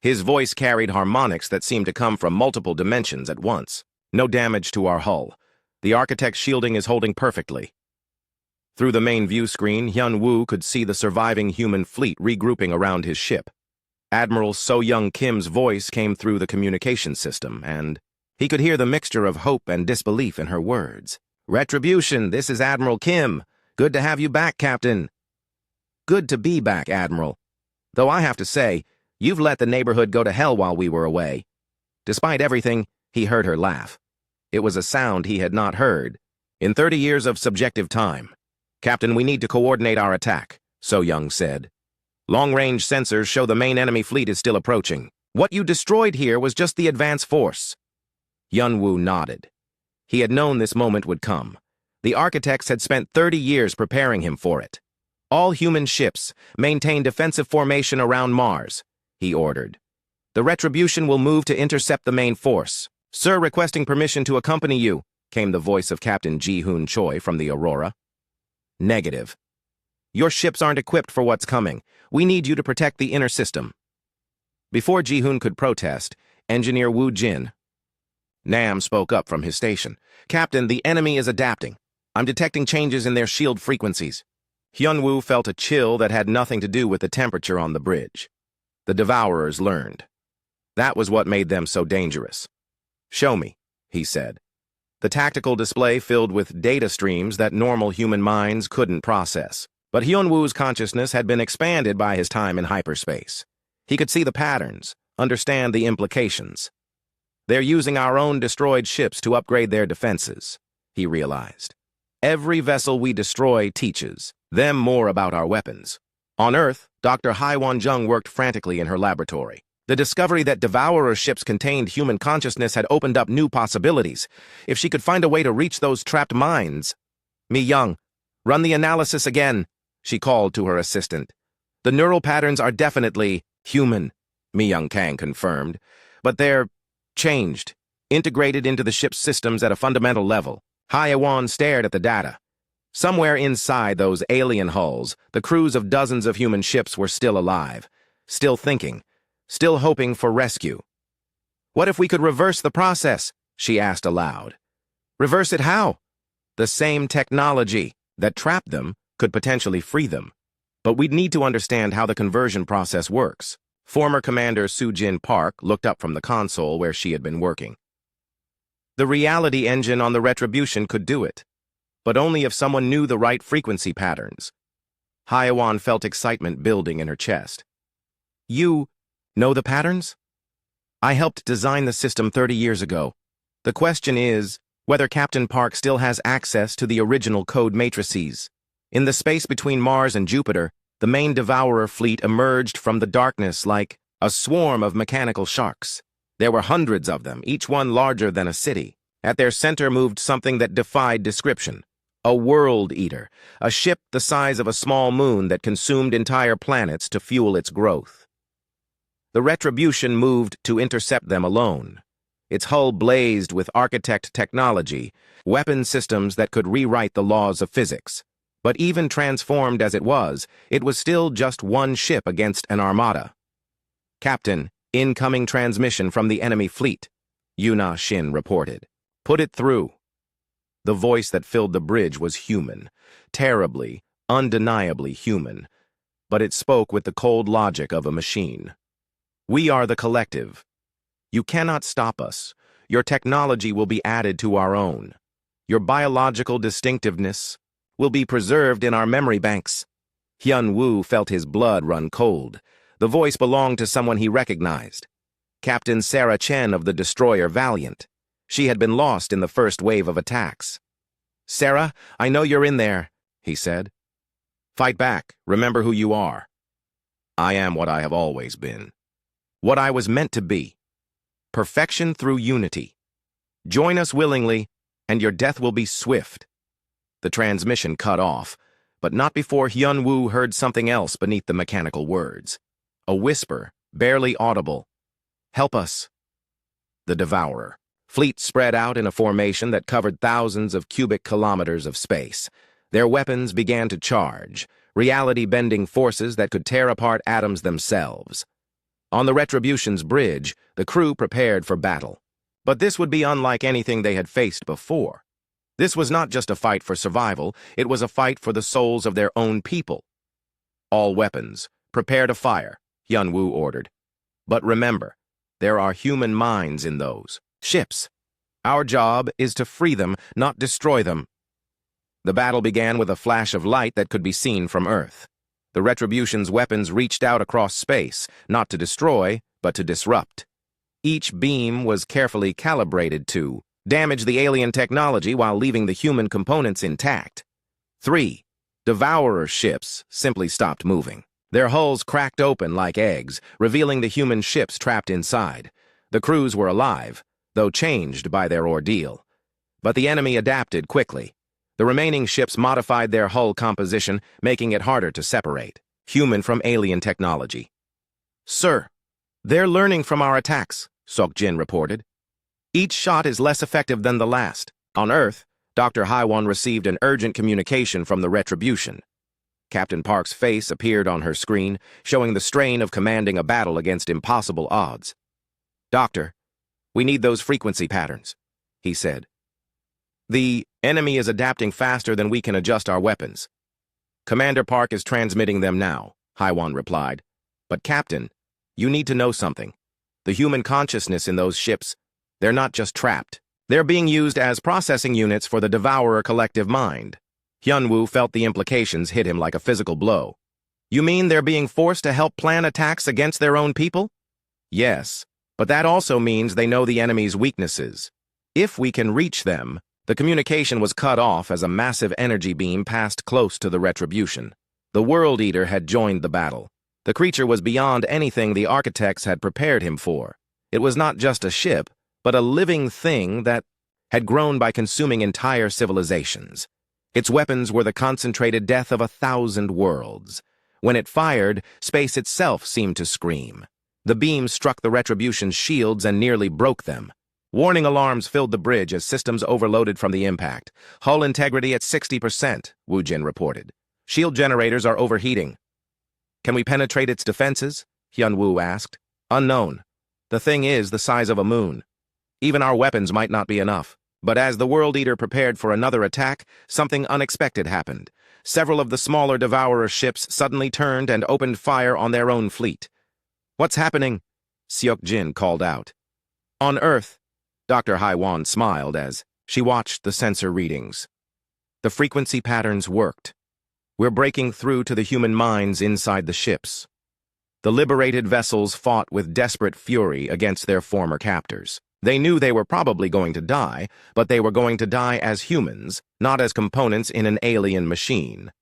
His voice carried harmonics that seemed to come from multiple dimensions at once. "No damage to our hull. The architect's shielding is holding perfectly." Through the main view screen, Hyun-Woo could see the surviving human fleet regrouping around his ship. Admiral So-Young Kim's voice came through the communication system, and he could hear the mixture of hope and disbelief in her words. "Retribution, this is Admiral Kim. Good to have you back, Captain." "Good to be back, Admiral. Though I have to say, you've let the neighborhood go to hell while we were away." Despite everything, he heard her laugh. It was a sound he had not heard in 30 years of subjective time. "Captain, we need to coordinate our attack," So-Young said. "Long-range sensors show the main enemy fleet is still approaching. What you destroyed here was just the advance force." Hyun-Woo nodded. He had known this moment would come. The architects had spent 30 years preparing him for it. "All human ships maintain defensive formation around Mars," he ordered. "The Retribution will move to intercept the main force." "Sir, requesting permission to accompany you," came the voice of Captain Ji-Hoon Choi from the Aurora. "Negative. Your ships aren't equipped for what's coming. We need you to protect the inner system." Before Ji-Hoon could protest, Engineer Woo Jin Nam spoke up from his station. "Captain, the enemy is adapting. I'm detecting changes in their shield frequencies." Hyun-Woo felt a chill that had nothing to do with the temperature on the bridge. The Devourers learned. That was what made them so dangerous. "Show me," he said. The tactical display filled with data streams that normal human minds couldn't process. But Hyun-Woo's consciousness had been expanded by his time in hyperspace. He could see the patterns, understand the implications. "They're using our own destroyed ships to upgrade their defenses," he realized. "Every vessel we destroy teaches them more about our weapons." On Earth, Dr. Hai Won-jung worked frantically in her laboratory. The discovery that Devourer ships contained human consciousness had opened up new possibilities. If she could find a way to reach those trapped minds. "Mi-young, run the analysis again," she called to her assistant. "The neural patterns are definitely human," Mi-young Kang confirmed, "but they're changed, integrated into the ship's systems at a fundamental level." Hye-won stared at the data. Somewhere inside those alien hulls, the crews of dozens of human ships were still alive, still thinking, still hoping for rescue. "What if we could reverse the process?" she asked aloud. "Reverse it how?" "The same technology that trapped them could potentially free them. But we'd need to understand how the conversion process works." Former Commander Soo-Jin Park looked up from the console where she had been working. "The reality engine on the Retribution could do it, but only if someone knew the right frequency patterns." Hye-won felt excitement building in her chest. "You know the patterns?" "I helped design the system 30 years ago. The question is whether Captain Park still has access to the original code matrices." In the space between Mars and Jupiter, the main Devourer fleet emerged from the darkness like a swarm of mechanical sharks. There were hundreds of them, each one larger than a city. At their center moved something that defied description. A world eater, a ship the size of a small moon that consumed entire planets to fuel its growth. The Retribution moved to intercept them alone. Its hull blazed with architect technology, weapon systems that could rewrite the laws of physics. But even transformed as it was still just one ship against an armada. "Captain, incoming transmission from the enemy fleet," Yuna Shin reported. "Put it through." The voice that filled the bridge was human, terribly, undeniably human, but it spoke with the cold logic of a machine. "We are the collective. You cannot stop us. Your technology will be added to our own. Your biological distinctiveness will be preserved in our memory banks. Hyun-woo felt his blood run cold. The voice belonged to someone he recognized. Captain Sarah Chen of the destroyer Valiant. She had been lost in the first wave of attacks. "Sarah, I know you're in there," he said. "Fight back. Remember who you are." "I am what I have always been. What I was meant to be. Perfection through unity. Join us willingly, and your death will be swift." The transmission cut off, but not before Hyun-woo heard something else beneath the mechanical words. A whisper, barely audible. "Help us." The Devourer. Fleet spread out in a formation that covered thousands of cubic kilometers of space. Their weapons began to charge, reality-bending forces that could tear apart atoms themselves. On the Retribution's bridge, the crew prepared for battle. But this would be unlike anything they had faced before. This was not just a fight for survival, it was a fight for the souls of their own people. "All weapons, prepare to fire," Hyun-woo ordered. "But remember, there are human minds in those ships. Our job is to free them, not destroy them." The battle began with a flash of light that could be seen from Earth. The Retribution's weapons reached out across space, not to destroy, but to disrupt. Each beam was carefully calibrated to damage the alien technology while leaving the human components intact. 3. Devourer ships simply stopped moving. Their hulls cracked open like eggs, revealing the human ships trapped inside. The crews were alive, though changed by their ordeal. But the enemy adapted quickly. The remaining ships modified their hull composition, making it harder to separate human from alien technology. "Sir, they're learning from our attacks," Sok-jin reported. "Each shot is less effective than the last." On Earth, Dr. Haiwon received an urgent communication from the Retribution. Captain Park's face appeared on her screen, showing the strain of commanding a battle against impossible odds. "Doctor, we need those frequency patterns," he said. "The enemy is adapting faster than we can adjust our weapons." "Commander Park is transmitting them now," Haiwon replied. "But Captain, you need to know something. The human consciousness in those ships, they're not just trapped. They're being used as processing units for the Devourer collective mind." Hyun-woo felt the implications hit him like a physical blow. "You mean they're being forced to help plan attacks against their own people?" "Yes, but that also means they know the enemy's weaknesses. If we can reach them." The communication was cut off as a massive energy beam passed close to the Retribution. The World Eater had joined the battle. The creature was beyond anything the architects had prepared him for. It was not just a ship, but a living thing that had grown by consuming entire civilizations. Its weapons were the concentrated death of 1,000 worlds. When it fired, space itself seemed to scream. The beam struck the Retribution's shields and nearly broke them. Warning alarms filled the bridge as systems overloaded from the impact. "Hull integrity at 60%, Woo-jin reported. "Shield generators are overheating." "Can we penetrate its defenses?" Hyun-woo asked. "Unknown. The thing is the size of a moon. Even our weapons might not be enough." But as the World Eater prepared for another attack, something unexpected happened. Several of the smaller Devourer ships suddenly turned and opened fire on their own fleet. "What's happening?" Seok-jin called out. On Earth, Dr. Haiwon smiled as she watched the sensor readings. The frequency patterns worked. "We're breaking through to the human minds inside the ships." The liberated vessels fought with desperate fury against their former captors. They knew they were probably going to die, but they were going to die as humans, not as components in an alien machine.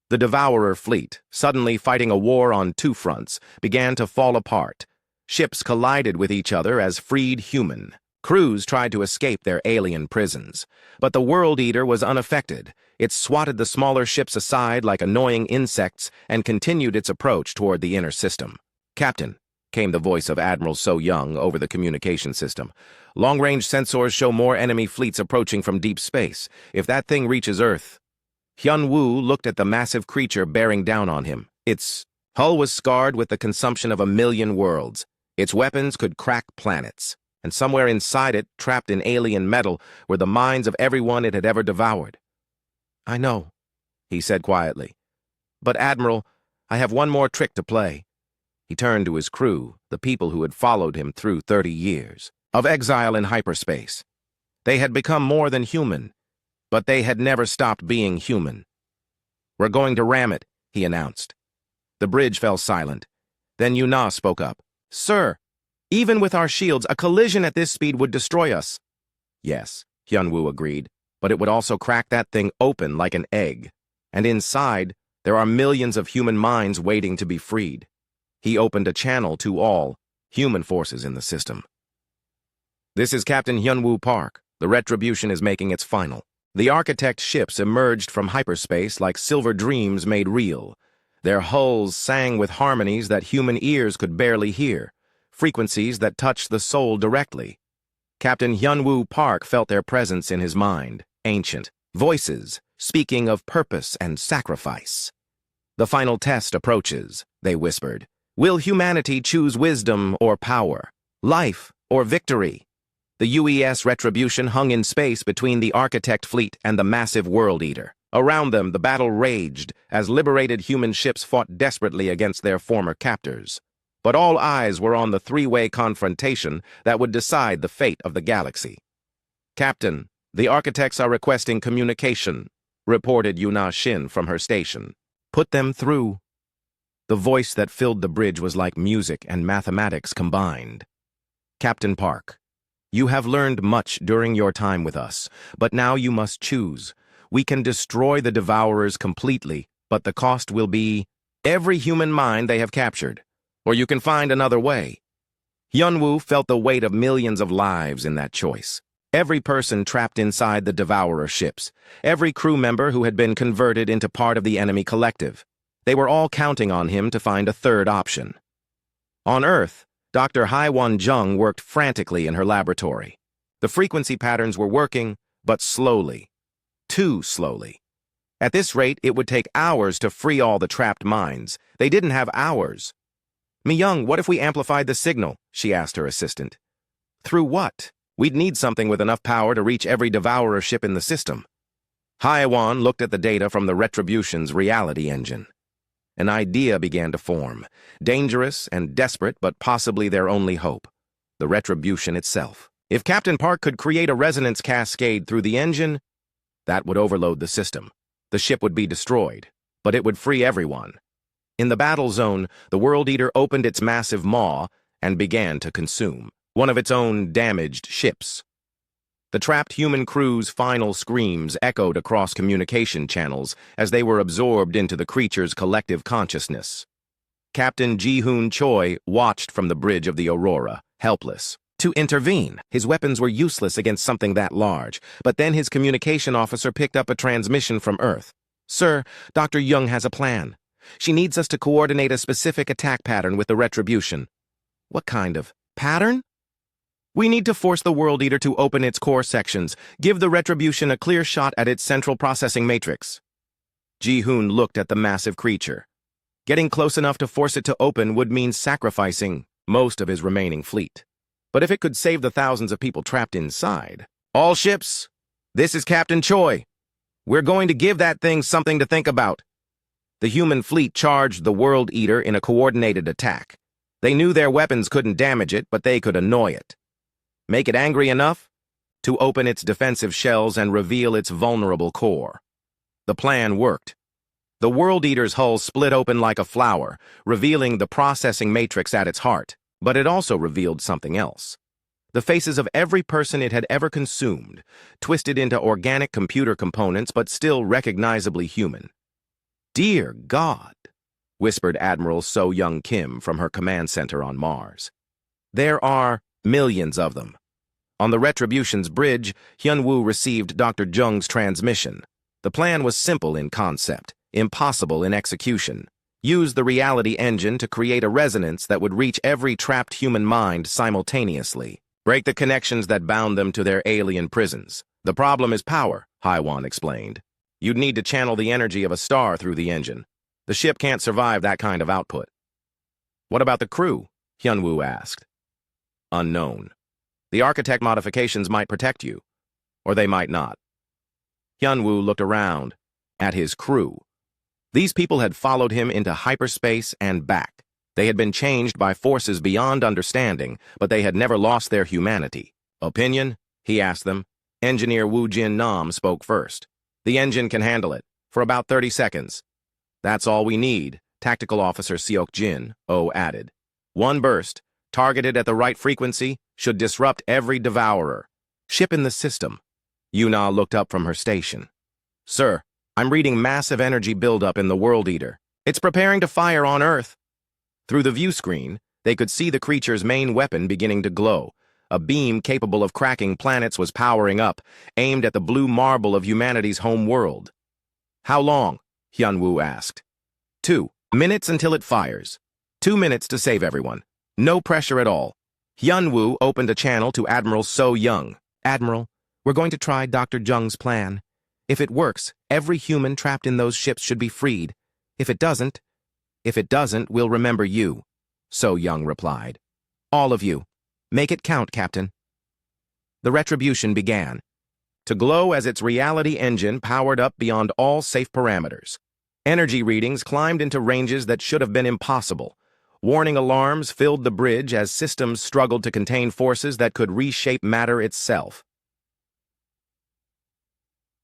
The Devourer fleet, suddenly fighting a war on two fronts, began to fall apart. Ships collided with each other as freed human. Crews tried to escape their alien prisons. But the World Eater was unaffected. It swatted the smaller ships aside like annoying insects and continued its approach toward the inner system. "Captain," came the voice of Admiral So Young over the communication system. "Long-range sensors show more enemy fleets approaching from deep space. If that thing reaches Earth..." Hyun-woo looked at the massive creature bearing down on him. Its hull was scarred with the consumption of 1,000,000 worlds. Its weapons could crack planets. And somewhere inside it, trapped in alien metal, were the minds of everyone it had ever devoured. "I know," he said quietly. "But Admiral, I have one more trick to play." He turned to his crew, the people who had followed him through 30 years of exile in hyperspace. They had become more than human, but they had never stopped being human. "We're going to ram it," he announced. The bridge fell silent. Then Yuna spoke up. "Sir, even with our shields, a collision at this speed would destroy us." "Yes," Hyunwoo agreed, "but it would also crack that thing open like an egg. And inside, there are millions of human minds waiting to be freed." He opened a channel to all human forces in the system. "This is Captain Hyunwoo Park. The retribution is making its final." The architect ships emerged from hyperspace like silver dreams made real. Their hulls sang with harmonies that human ears could barely hear, frequencies that touched the soul directly. Captain Hyunwoo Park felt their presence in his mind, ancient voices speaking of purpose and sacrifice. "The final test approaches," they whispered. "Will humanity choose wisdom or power, life or victory?" The UES Retribution hung in space between the Architect fleet and the massive World Eater. Around them, the battle raged as liberated human ships fought desperately against their former captors. But all eyes were on the three-way confrontation that would decide the fate of the galaxy. "Captain, the Architects are requesting communication," reported Yuna Shin from her station. "Put them through." The voice that filled the bridge was like music and mathematics combined. "Captain Park, you have learned much during your time with us, but now you must choose. We can destroy the Devourers completely, but the cost will be every human mind they have captured. Or you can find another way." Hyunwoo felt the weight of millions of lives in that choice. Every person trapped inside the Devourer ships, every crew member who had been converted into part of the enemy collective. They were all counting on him to find a third option. On Earth, Dr. Haiwon Jung worked frantically in her laboratory. The frequency patterns were working, but slowly. Too slowly. At this rate, it would take hours to free all the trapped minds. They didn't have hours. "Mi-young, what if we amplified the signal?" she asked her assistant. "Through what? We'd need something with enough power to reach every Devourer ship in the system." Haiwon looked at the data from the Retribution's reality engine. An idea began to form, dangerous and desperate, but possibly their only hope: the Retribution itself. If Captain Park could create a resonance cascade through the engine, that would overload the system. The ship would be destroyed, but it would free everyone. In the battle zone, the World Eater opened its massive maw and began to consume one of its own damaged ships. The trapped human crew's final screams echoed across communication channels as they were absorbed into the creature's collective consciousness. Captain Ji-hoon Choi watched from the bridge of the Aurora, helpless. To intervene, his weapons were useless against something that large, but then his communication officer picked up a transmission from Earth. "Sir, Dr. Young has a plan. She needs us to coordinate a specific attack pattern with the Retribution." "What kind of pattern?" "We need to force the World Eater to open its core sections, give the Retribution a clear shot at its central processing matrix." Ji-hoon looked at the massive creature. Getting close enough to force it to open would mean sacrificing most of his remaining fleet. But if it could save the thousands of people trapped inside... "All ships, this is Captain Choi. We're going to give that thing something to think about." The human fleet charged the World Eater in a coordinated attack. They knew their weapons couldn't damage it, but they could annoy it. Make it angry enough to open its defensive shells and reveal its vulnerable core. The plan worked. The World Eater's hull split open like a flower, revealing the processing matrix at its heart, but it also revealed something else. The faces of every person it had ever consumed, twisted into organic computer components but still recognizably human. "Dear God," whispered Admiral So Young Kim from her command center on Mars. "There are millions of them." On the Retribution's bridge, Hyunwoo received Dr. Jung's transmission. The plan was simple in concept, impossible in execution. Use the reality engine to create a resonance that would reach every trapped human mind simultaneously. Break the connections that bound them to their alien prisons. "The problem is power," Haiwon explained. "You'd need to channel the energy of a star through the engine. The ship can't survive that kind of output." "What about the crew?" Hyunwoo asked. "Unknown. The architect modifications might protect you, or they might not." Hyunwoo looked around at his crew. These people had followed him into hyperspace and back. They had been changed by forces beyond understanding, but they had never lost their humanity. "Opinion?" he asked them. Engineer Woo Jin Nam spoke first. "The engine can handle it. For about 30 seconds. That's all we need, Tactical Officer Seok Jin, O added. One burst, targeted at the right frequency, should disrupt every devourer. Ship in the system. Yuna looked up from her station. Sir, I'm reading massive energy buildup in the World Eater. It's preparing to fire on Earth. Through the view screen, they could see the creature's main weapon beginning to glow. A beam capable of cracking planets was powering up, aimed at the blue marble of humanity's home world. How long? Hyunwoo asked. 2 minutes until it fires. 2 minutes to save everyone. No pressure at all. Hyunwoo opened a channel to Admiral So Young. Admiral, we're going to try Dr. Jung's plan. If it works, every human trapped in those ships should be freed. If it doesn't, we'll remember you, So Young replied. All of you. Make it count, Captain. The retribution began, to glow as its reality engine powered up beyond all safe parameters. Energy readings climbed into ranges that should have been impossible. Warning alarms filled the bridge as systems struggled to contain forces that could reshape matter itself.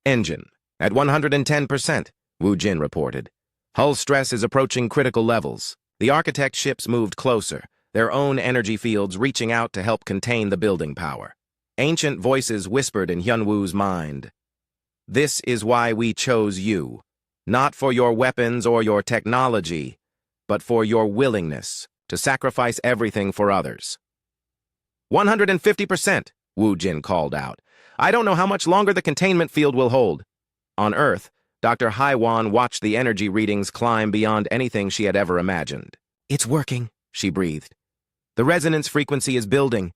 Engine, at 110%, Woo Jin reported. Hull stress is approaching critical levels. The architect ships moved closer, their own energy fields reaching out to help contain the building power. Ancient voices whispered in Hyunwoo's mind. This is why we chose you, not for your weapons or your technology, but for your willingness to sacrifice everything for others. 150%, Woo Jin called out. I don't know how much longer the containment field will hold. On Earth, Dr. Haiwan watched the energy readings climb beyond anything she had ever imagined. It's working, she breathed. The resonance frequency is building.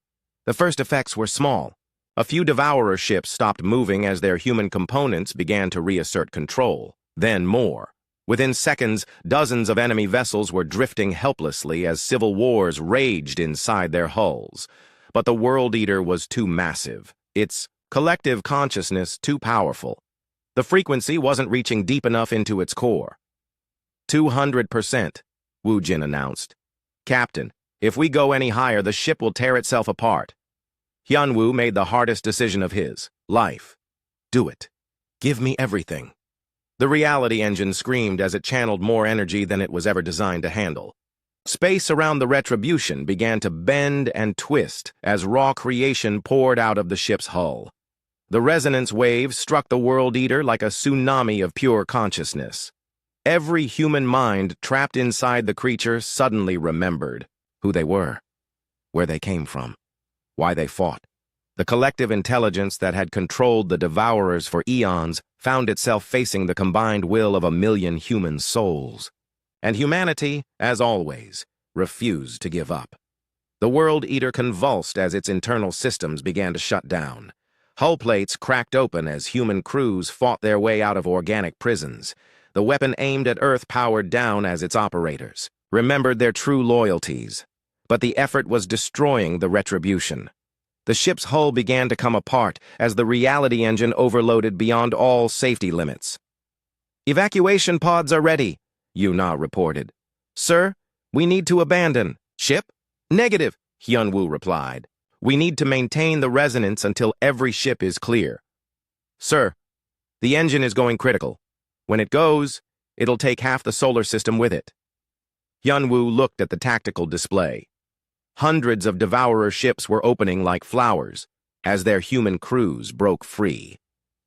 The first effects were small. A few Devourer ships stopped moving as their human components began to reassert control. Then more. Within seconds, dozens of enemy vessels were drifting helplessly as civil wars raged inside their hulls. But the World Eater was too massive, its collective consciousness too powerful. The frequency wasn't reaching deep enough into its core. 200%, Woo Jin announced. Captain, if we go any higher, the ship will tear itself apart. Hyunwoo made the hardest decision of his life. Do it. Give me everything. The reality engine screamed as it channeled more energy than it was ever designed to handle. Space around the retribution began to bend and twist as raw creation poured out of the ship's hull. The resonance wave struck the World Eater like a tsunami of pure consciousness. Every human mind trapped inside the creature suddenly remembered who they were, where they came from, why they fought. The collective intelligence that had controlled the Devourers for eons found itself facing the combined will of 1,000,000 human souls. And humanity, as always, refused to give up. The World Eater convulsed as its internal systems began to shut down. Hull plates cracked open as human crews fought their way out of organic prisons. The weapon aimed at Earth powered down as its operators remembered their true loyalties. But the effort was destroying the retribution. The ship's hull began to come apart as the reality engine overloaded beyond all safety limits. Evacuation pods are ready, Yuna reported. Sir, we need to abandon. Ship? Negative, Hyunwoo replied. We need to maintain the resonance until every ship is clear. Sir, the engine is going critical. When it goes, it'll take half the solar system with it. Hyunwoo looked at the tactical display. Hundreds of Devourer ships were opening like flowers as their human crews broke free.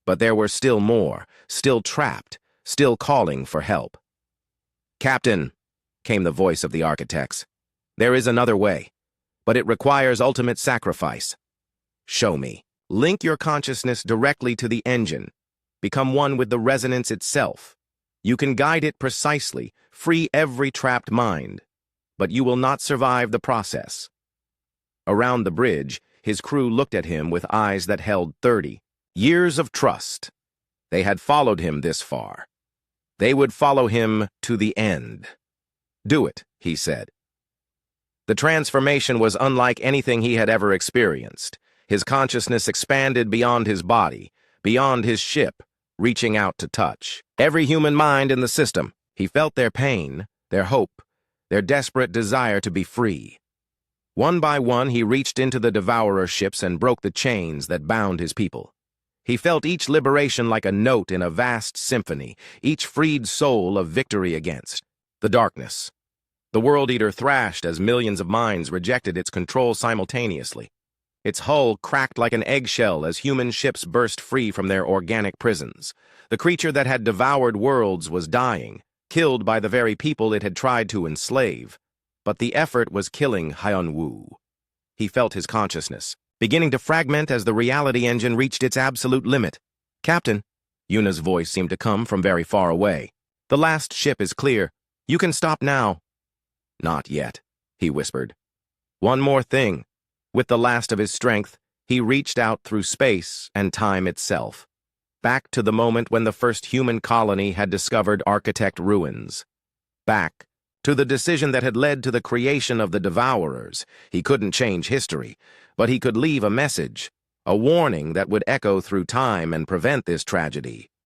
But there were still more, still trapped, still calling for help. Captain, came the voice of the architects, there is another way, but it requires ultimate sacrifice. Show me. Link your consciousness directly to the engine. Become one with the resonance itself. You can guide it precisely, free every trapped mind. But you will not survive the process. Around the bridge, his crew looked at him with eyes that held 30 years of trust. They had followed him this far. They would follow him to the end. Do it, he said. The transformation was unlike anything he had ever experienced. His consciousness expanded beyond his body, beyond his ship, reaching out to touch every human mind in the system. He felt their pain, their hope, their desperate desire to be free. One by one, he reached into the Devourer ships and broke the chains that bound his people. He felt each liberation like a note in a vast symphony, each freed soul a victory against the darkness. The World Eater thrashed as millions of minds rejected its control simultaneously. Its hull cracked like an eggshell as human ships burst free from their organic prisons. The creature that had devoured worlds was dying, killed by the very people it had tried to enslave. But the effort was killing Hyun-woo. He felt his consciousness beginning to fragment as the reality engine reached its absolute limit. "Captain," Yuna's voice seemed to come from very far away. "The last ship is clear. You can stop now." "Not yet," he whispered. "One more thing." With the last of his strength, he reached out through space and time itself, back to the moment when the first human colony had discovered Architect ruins. Back to the decision that had led to the creation of the Devourers. He couldn't change history, but he could leave a message, a warning that would echo through time and prevent this tragedy.